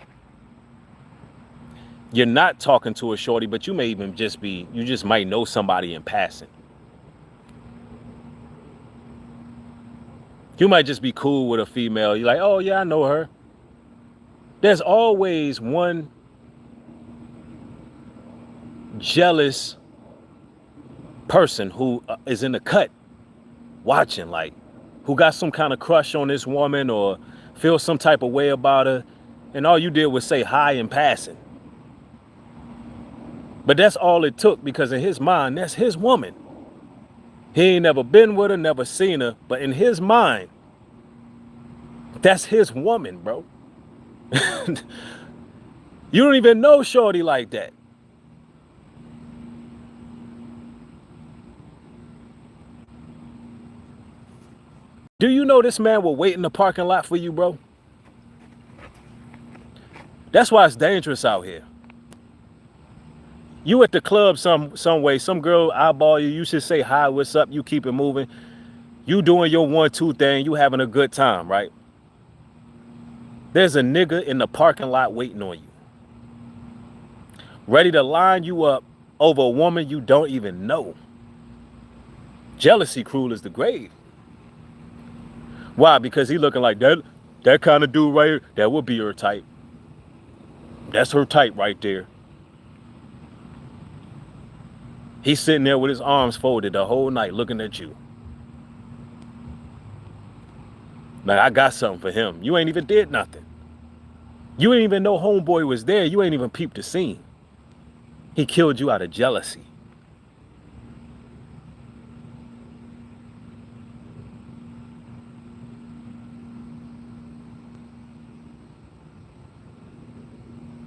You're not talking to a shorty, but you may even you just might know somebody in passing. You might just be cool with a female. You're like, oh yeah, I know her. There's always one jealous person who is in the cut watching, like, who got some kind of crush on this woman or feel some type of way about her, and all you did was say hi in passing. But that's all it took, because in his mind, that's his woman. He ain't never been with her, never seen her, but in his mind, that's his woman, bro. You don't even know shorty like that. Do you know this man will wait in the parking lot for you, bro? That's why it's dangerous out here. You at the club some way, some girl eyeball you, you should say hi, what's up, you keep it moving. You doing your 1-2 thing, you having a good time, right? There's a nigga in the parking lot waiting on you, ready to line you up over a woman you don't even know. Jealousy cruel as the grave. Why? Because he looking like that kind of dude right here, that would be her type. That's her type right there. He's sitting there with his arms folded the whole night looking at you. Like, I got something for him. You ain't even did nothing. You ain't even know homeboy was there. You ain't even peeped the scene. He killed you out of jealousy.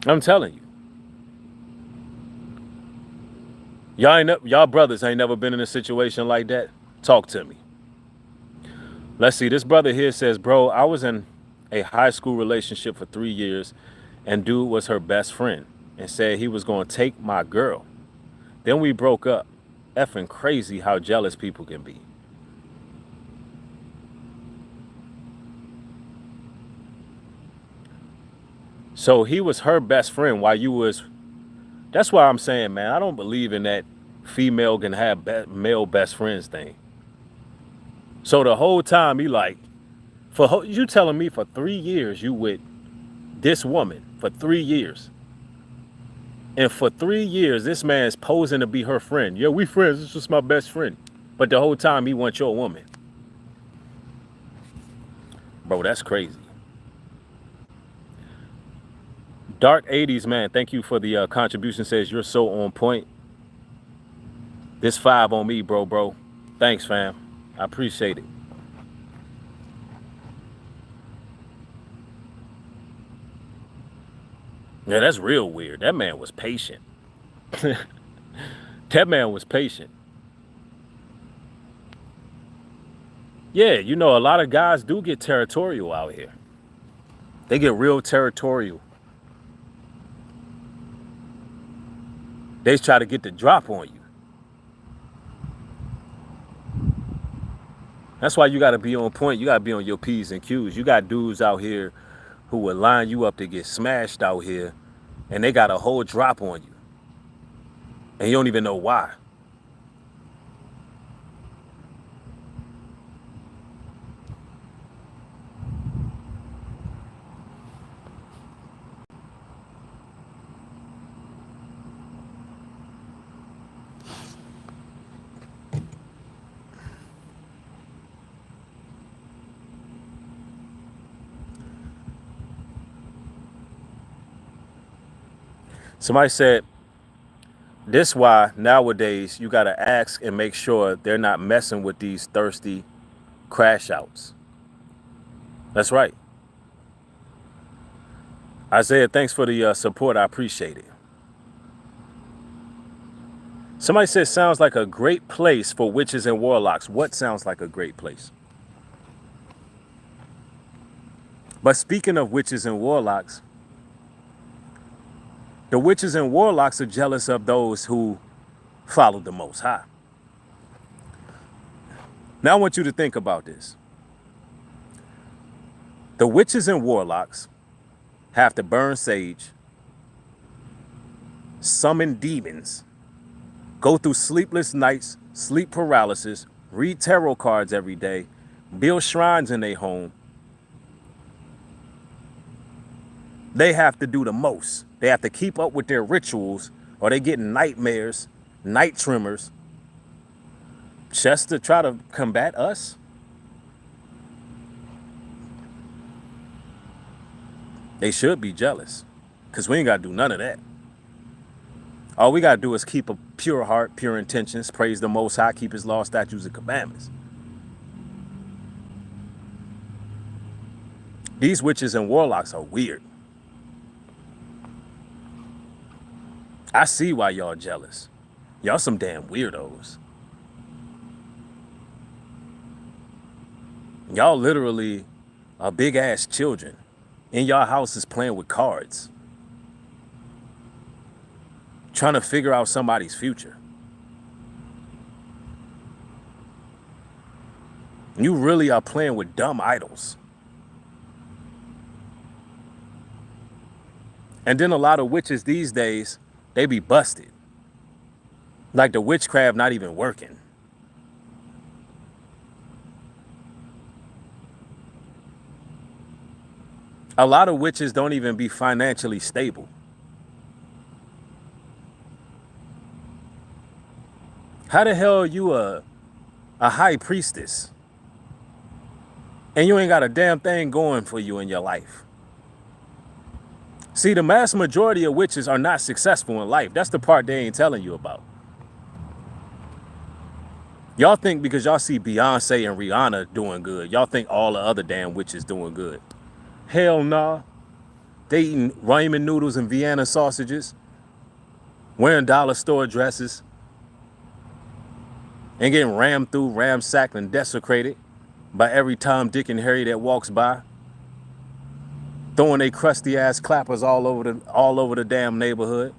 I'm telling you. Y'all brothers ain't never been in a situation like that. Talk to me. Let's see. This brother here says, bro, I was in a high school relationship for 3 years, and dude was her best friend and said he was going to take my girl. Then we broke up. Effing crazy how jealous people can be. So he was her best friend while you was. That's why I'm saying, man, I don't believe in that female can have male best friends thing. So the whole time he like, you telling me for 3 years you with this woman for 3 years. And for 3 years, this man's posing to be her friend. Yeah, we friends. It's just my best friend. But the whole time he wants your woman. Bro, that's crazy. Dark 80s, man. Thank you for the contribution. Says you're so on point. This 5 on me, bro. Thanks, fam. I appreciate it. Yeah, that's real weird. That man was patient. That man was patient. Yeah, you know, a lot of guys do get territorial out here. They get real territorial. They try to get the drop on you. That's why you got to be on point. You got to be on your P's and Q's. You got dudes out here who will line you up to get smashed out here, and they got a whole drop on you. And you don't even know why. Somebody said, this why nowadays you got to ask and make sure they're not messing with these thirsty crash outs. That's right. Isaiah, thanks for the support. I appreciate it. Somebody said, sounds like a great place for witches and warlocks. What sounds like a great place? But speaking of witches and warlocks, the witches and warlocks are jealous of those who follow the Most High. Now I want you to think about this. The witches and warlocks have to burn sage, summon demons, go through sleepless nights, sleep paralysis, read tarot cards every day, build shrines in their home. They have to do the most. They have to keep up with their rituals, or they get nightmares, night tremors, just to try to combat us. They should be jealous, because we ain't got to do none of that. All we got to do is keep a pure heart, pure intentions, praise the Most High, keep his law, statutes, and commandments. These witches and warlocks are weird. I see why y'all jealous. Y'all some damn weirdos. Y'all literally are big ass children in y'all houses playing with cards, trying to figure out somebody's future. You really are playing with dumb idols. And then a lot of witches these days, they be busted. Like the witchcraft not even working. A lot of witches don't even be financially stable. How the hell are you a high priestess And you ain't got a damn thing going for you in your life. See, the mass majority of witches are not successful in life. That's the part they ain't telling you about. Y'all think because y'all see Beyonce and Rihanna doing good, y'all think all the other damn witches doing good. Hell nah. They eating ramen noodles and Vienna sausages, wearing dollar store dresses, and getting rammed through, ramsacked, and desecrated by every Tom, Dick, and Harry that walks by, throwing they crusty ass clappers all over the damn neighborhood.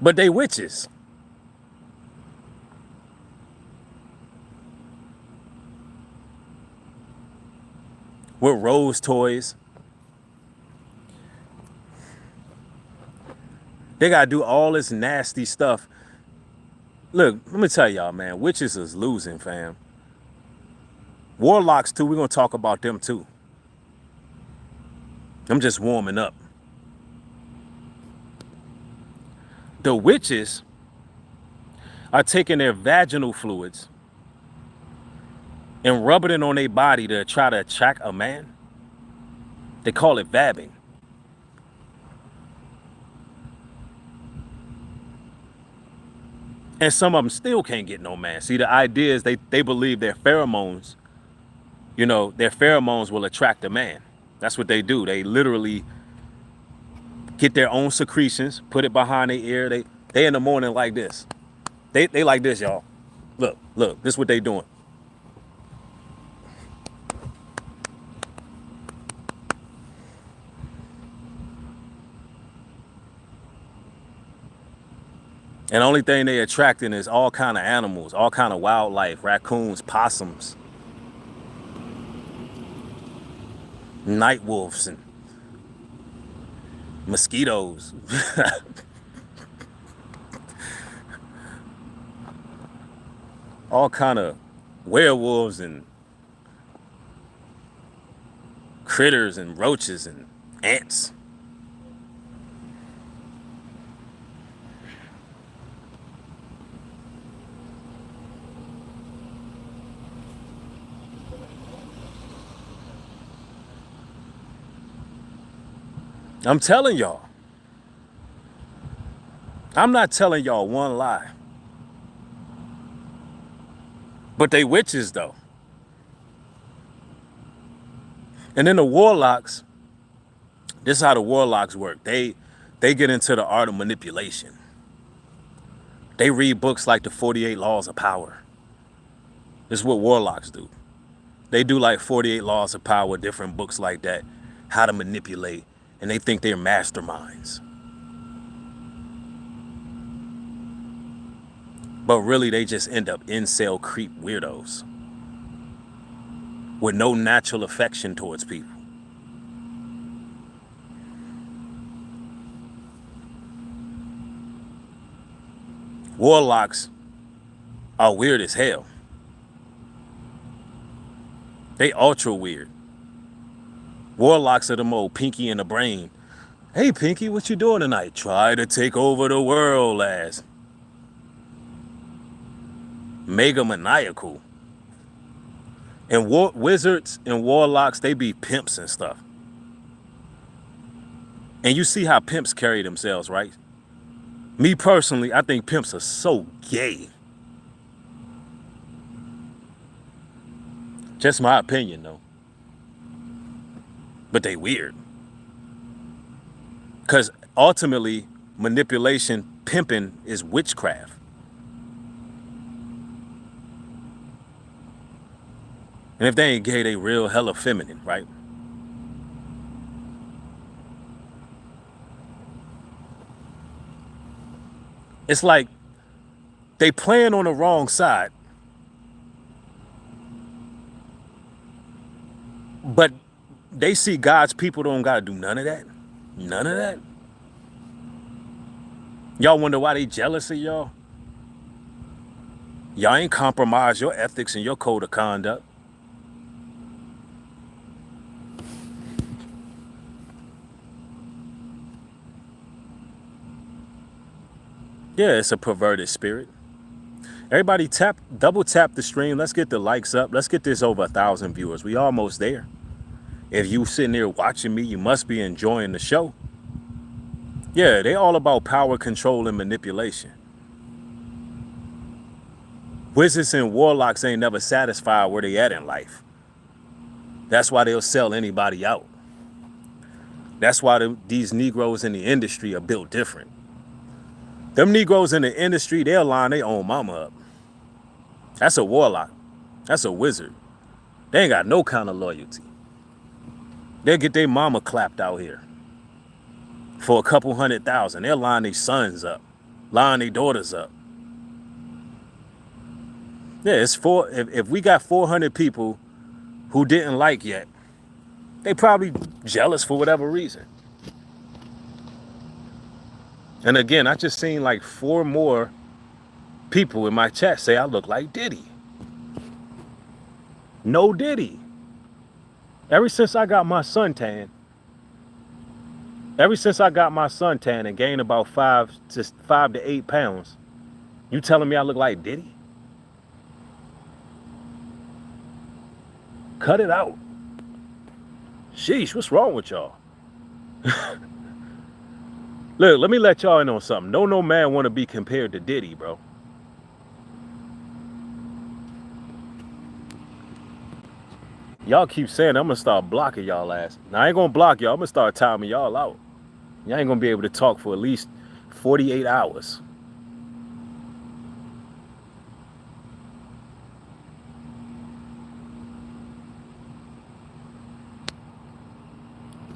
But they witches. With rose toys. They gotta do all this nasty stuff. Look, let me tell y'all, man, witches is losing, fam. Warlocks too, we're gonna talk about them too. I'm just warming up. The witches are taking their vaginal fluids and rubbing it on their body to try to attract a man. They call it vabbing. And some of them still can't get no man. See, the idea is they believe their pheromones, their pheromones will attract a man. That's what they do. They literally get their own secretions, put it behind their ear. They in the morning like this. They like this, y'all. Look, this is what they doing. And the only thing they attracting is all kind of animals, all kind of wildlife, raccoons, possums, night wolves, and mosquitoes. All kind of werewolves and critters and roaches and ants. I'm telling y'all. I'm not telling y'all one lie. But they witches though. And then the warlocks, this is how the warlocks work. They get into the art of manipulation. They read books like the 48 Laws of Power. This is what warlocks do. They do like 48 Laws of Power, different books like that, how to manipulate. And they think they're masterminds. But really, they just end up incel creep weirdos with no natural affection towards people. Warlocks are weird as hell. They ultra weird. Warlocks are the old Pinky in the brain. Hey, Pinky, what you doing tonight? Try to take over the world, ass. Mega maniacal. And wizards and warlocks, they be pimps and stuff. And you see how pimps carry themselves, right? Me personally, I think pimps are so gay. Just my opinion, though. But they weird. Because ultimately, manipulation, pimping is witchcraft. And if they ain't gay, they real hella feminine, right? It's like they playing on the wrong side. But they see God's people don't gotta do none of that. None of that. Y'all wonder why they jealous of y'all? Y'all ain't compromised your ethics and your code of conduct. Yeah, it's a perverted spirit. Everybody double tap the stream. Let's get the likes up. Let's get this over 1,000 viewers. We almost there. If you sitting there watching me, you must be enjoying the show. Yeah, they all about power, control, and manipulation. Wizards and warlocks ain't never satisfied where they at in life. That's why they'll sell anybody out. That's why these Negroes in the industry are built different. Them Negroes in the industry, they'll line their own mama up. That's a warlock. That's a wizard. They ain't got no kind of loyalty. They'll get their mama clapped out here for a couple 100,000. They'll line their sons up, line their daughters up. Yeah, if we got 400 people who didn't like yet, they probably jealous for whatever reason. And again, I just seen like 4 more people in my chat say I look like Diddy. No Diddy. Ever since I got my suntan and gained about 5 to 8 pounds, you telling me I look like Diddy? Cut it out. Sheesh, what's wrong with y'all? Look, let me let y'all in on something. No man want to be compared to Diddy, bro. Y'all keep saying I'm going to start blocking y'all ass. Now, I ain't going to block y'all. I'm going to start timing y'all out. Y'all ain't going to be able to talk for at least 48 hours.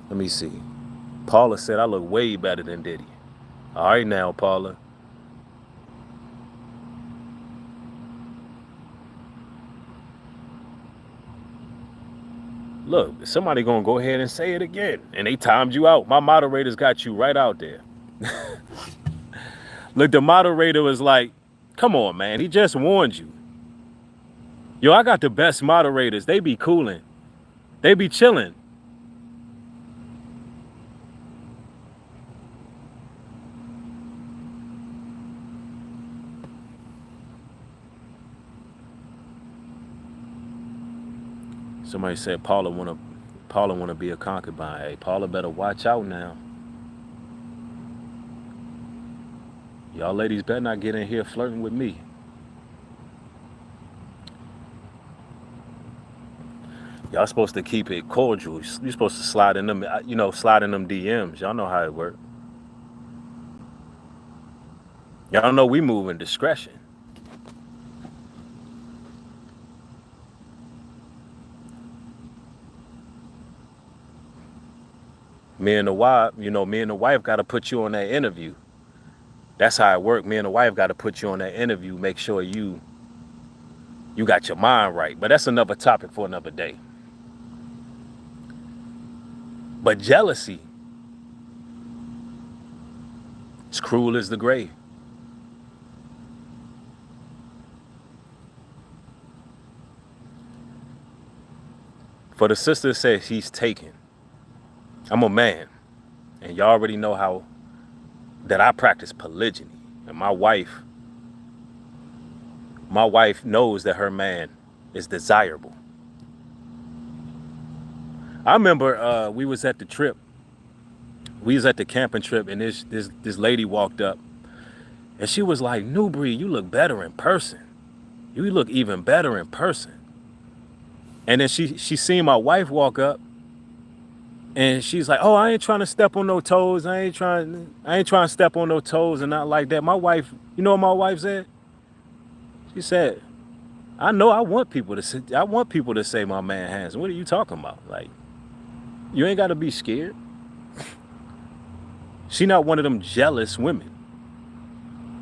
Let me see. Paula said I look way better than Diddy. All right now, Paula. Look, somebody gonna go ahead and say it again. And they timed you out. My moderators got you right out there. Look, the moderator was like, come on, man. He just warned you. Yo, I got the best moderators. They be cooling. They be chilling. Somebody said Paula wanna be a concubine. Hey, Paula better watch out now. Y'all ladies better not get in here flirting with me. Y'all supposed to keep it cordial. You're supposed to slide in them, slide in them DMs. Y'all know how it works. Y'all know we move in discretion. Me and the wife got to put you on that interview. That's how it works. Me and the wife got to put you on that interview, make sure you got your mind right. But that's another topic for another day. But jealousy, it's cruel as the grave. For the sister says he's taken. I'm a man, and y'all already know that I practice polygyny, and my wife knows that her man is desirable. I remember we was at the trip. We was at the camping trip, and this lady walked up, and she was like, "Newbury, you look better in person. You look even better in person." And then she seen my wife walk up. And she's like, "Oh, I ain't trying to step on no toes. I ain't trying to step on no toes and not like that." My wife, you know what my wife said? She said, "I know I want people to say my man handsome. What are you talking about? Like, you ain't got to be scared." She not one of them jealous women.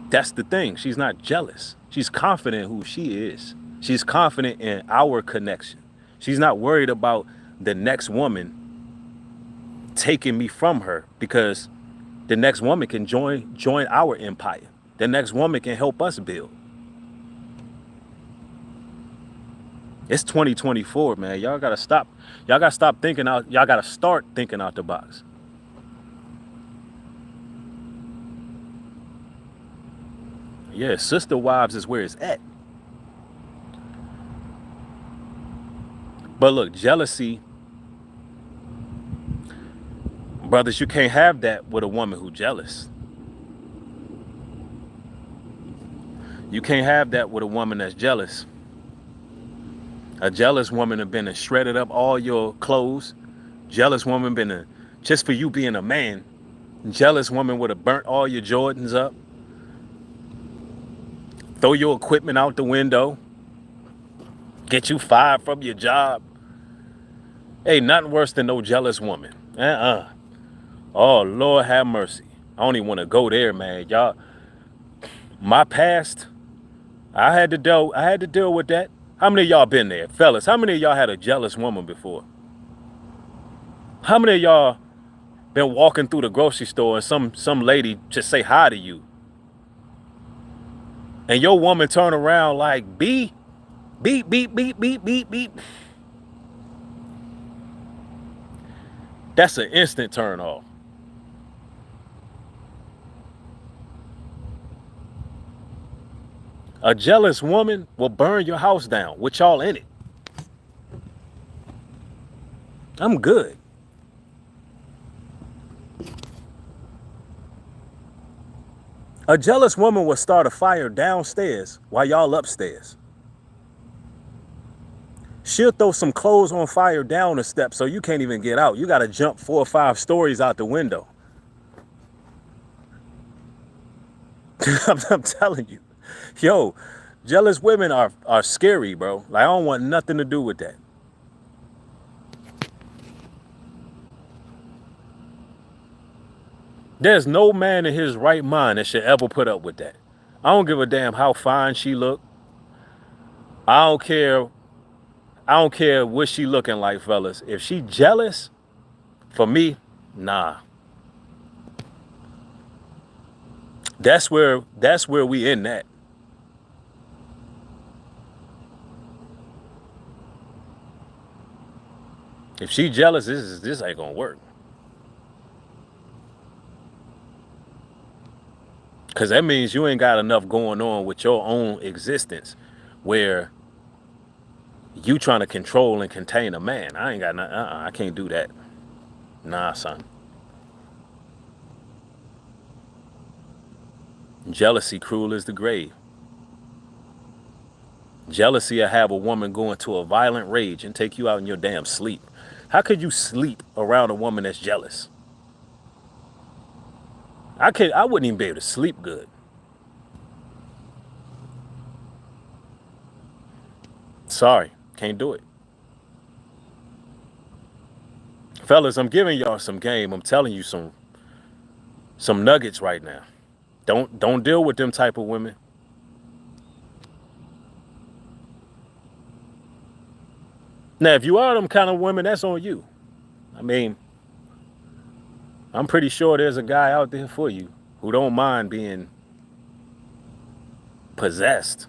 That's the thing. She's not jealous. She's confident who she is. She's confident in our connection. She's not worried about the next woman taking me from her, because the next woman can join our empire. The next woman can help us build. It's 2024, man. Y'all gotta stop thinking out. Y'all gotta start thinking out the box. Yeah, sister wives is where it's at. But look, jealousy, brothers, you can't have that with a woman who's jealous. You can't have that with a woman that's jealous. A jealous woman have been and shredded up all your clothes. Jealous woman been just for you being a man. Jealous woman would have burnt all your Jordans up. Throw your equipment out the window. Get you fired from your job. Ain't nothing worse than no jealous woman. Oh, Lord have mercy. I don't even want to go there, man. Y'all, my past, I had to deal with that. How many of y'all been there? Fellas, how many of y'all had a jealous woman before? How many of y'all been walking through the grocery store and some lady just say hi to you? And your woman turn around like, beep, beep, beep, beep, beep, beep, beep. That's an instant turn off. A jealous woman will burn your house down with y'all in it. I'm good. A jealous woman will start a fire downstairs while y'all upstairs. She'll throw some clothes on fire down the steps so you can't even get out. You got to jump 4 or 5 stories out the window. I'm telling you. Yo, jealous women are scary, bro. Like, I don't want nothing to do with that. There's no man in his right mind that should ever put up with that. I don't give a damn how fine she look. I don't care what she looking like, fellas. If she jealous, for me, nah. That's where we in that. If she jealous, this ain't gonna work. Cause that means you ain't got enough going on with your own existence where you trying to control and contain a man. I ain't got nothing. I can't do that. Nah, son. Jealousy cruel as the grave. Jealousy will have a woman go into a violent rage and take you out in your damn sleep. How could you sleep around a woman that's jealous? I wouldn't even be able to sleep good. Sorry, can't do it. Fellas, I'm giving y'all some game. I'm telling you some nuggets right now. Don't deal with them type of women. Now, if you are them kind of women, that's on you. I mean, I'm pretty sure there's a guy out there for you who don't mind being possessed.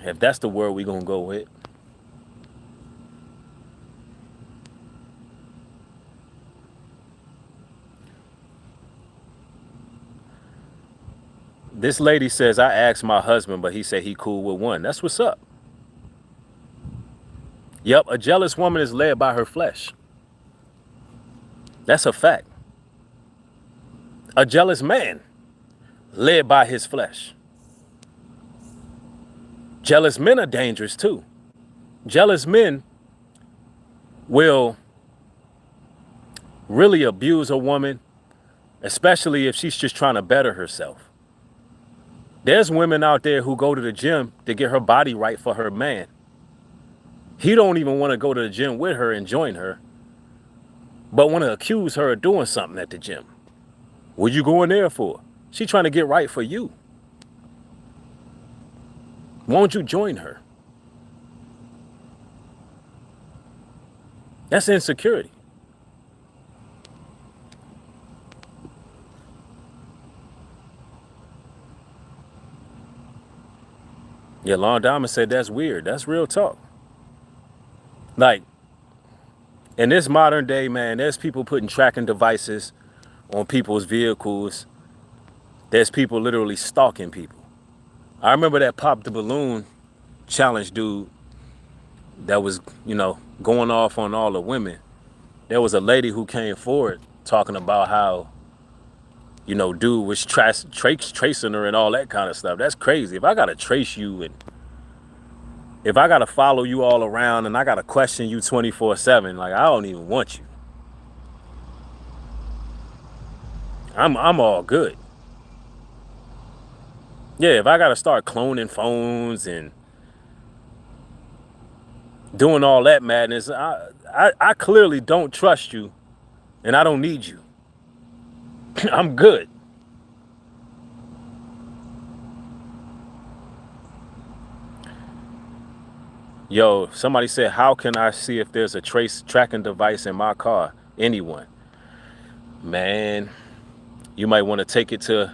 If that's the word we're gonna go with. This lady says, I asked my husband, but he said he cool with one. That's what's up. Yep, a jealous woman is led by her flesh. That's a fact. A jealous man led by his flesh. Jealous men are dangerous too. Jealous men will really abuse a woman, especially if she's just trying to better herself. There's women out there who go to the gym to get her body right for her man. He don't even want to go to the gym with her and join her, but want to accuse her of doing something at the gym. What you going there for? She trying to get right for you. Won't you join her? That's insecurity. Yeah, Lon Diamond said that's weird. That's real talk. Like, in this modern day, man, there's people putting tracking devices on people's vehicles There's people literally stalking people. I remember that Pop the Balloon challenge dude that was, going off on all the women. There was a lady who came forward talking about how, dude was tracing her and all that kind of stuff. That's crazy. If I got to trace you and if I got to follow you all around and I got to question you 24/7, like, I don't even want you. I'm all good. Yeah, if I got to start cloning phones and doing all that madness, I clearly don't trust you and I don't need you. I'm good. Yo, somebody said, how can I see if there's a trace tracking device in my car? Anyone. Man, you might want to take it to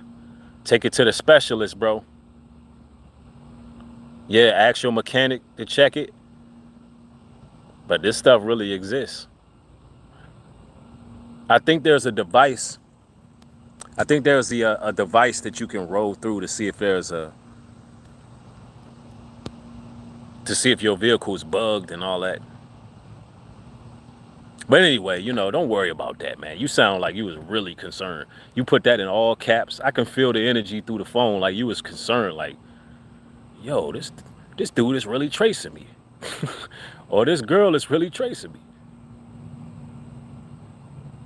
the specialist, bro. Yeah, ask your mechanic to check it. But this stuff really exists. I think there's a device. I think there's a device that you can roll through to see if your vehicle is bugged and all that. But anyway, don't worry about that, man. You sound like you was really concerned. You put that in all caps. I can feel the energy through the phone, like you was concerned, like, yo, this dude is really tracing me. Or this girl is really tracing me.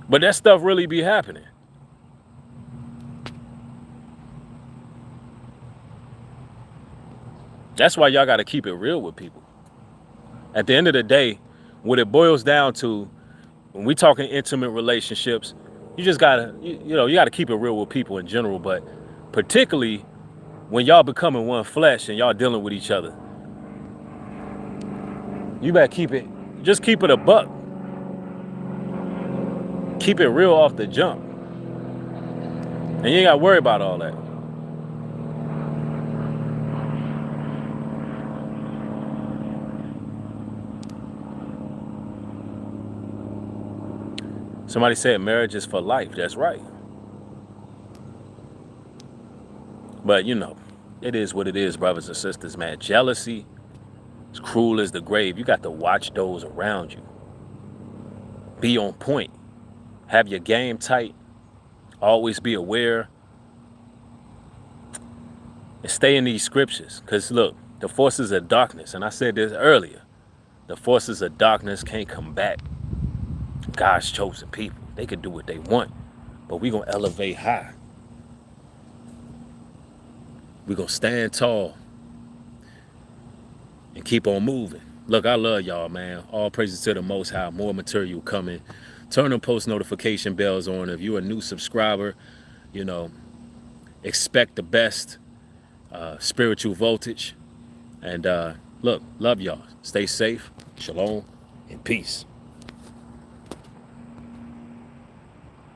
But that stuff really be happening. That's why y'all got to keep it real with people. At the end of the day, what it boils down to, when we talking intimate relationships, you just gotta, you gotta keep it real with people in general, but particularly when y'all becoming one flesh and y'all dealing with each other, you better keep it a buck. Keep it real off the jump. And you ain't gotta worry about all that. Somebody said marriage is for life. That's right. But it is what it is, brothers and sisters, man. Jealousy is cruel as the grave. You got to watch those around you. Be on point. Have your game tight. Always be aware. And stay in these scriptures. Because look, the forces of darkness, and I said this earlier, the forces of darkness can't combat God's chosen people. They can do what they want, but we're going to elevate high. We're going to stand tall and keep on moving. Look, I love y'all, man. All praises to the Most High. More material coming. Turn them post notification bells on. If you're a new subscriber, expect the best spiritual voltage. And look, love y'all. Stay safe. Shalom and peace.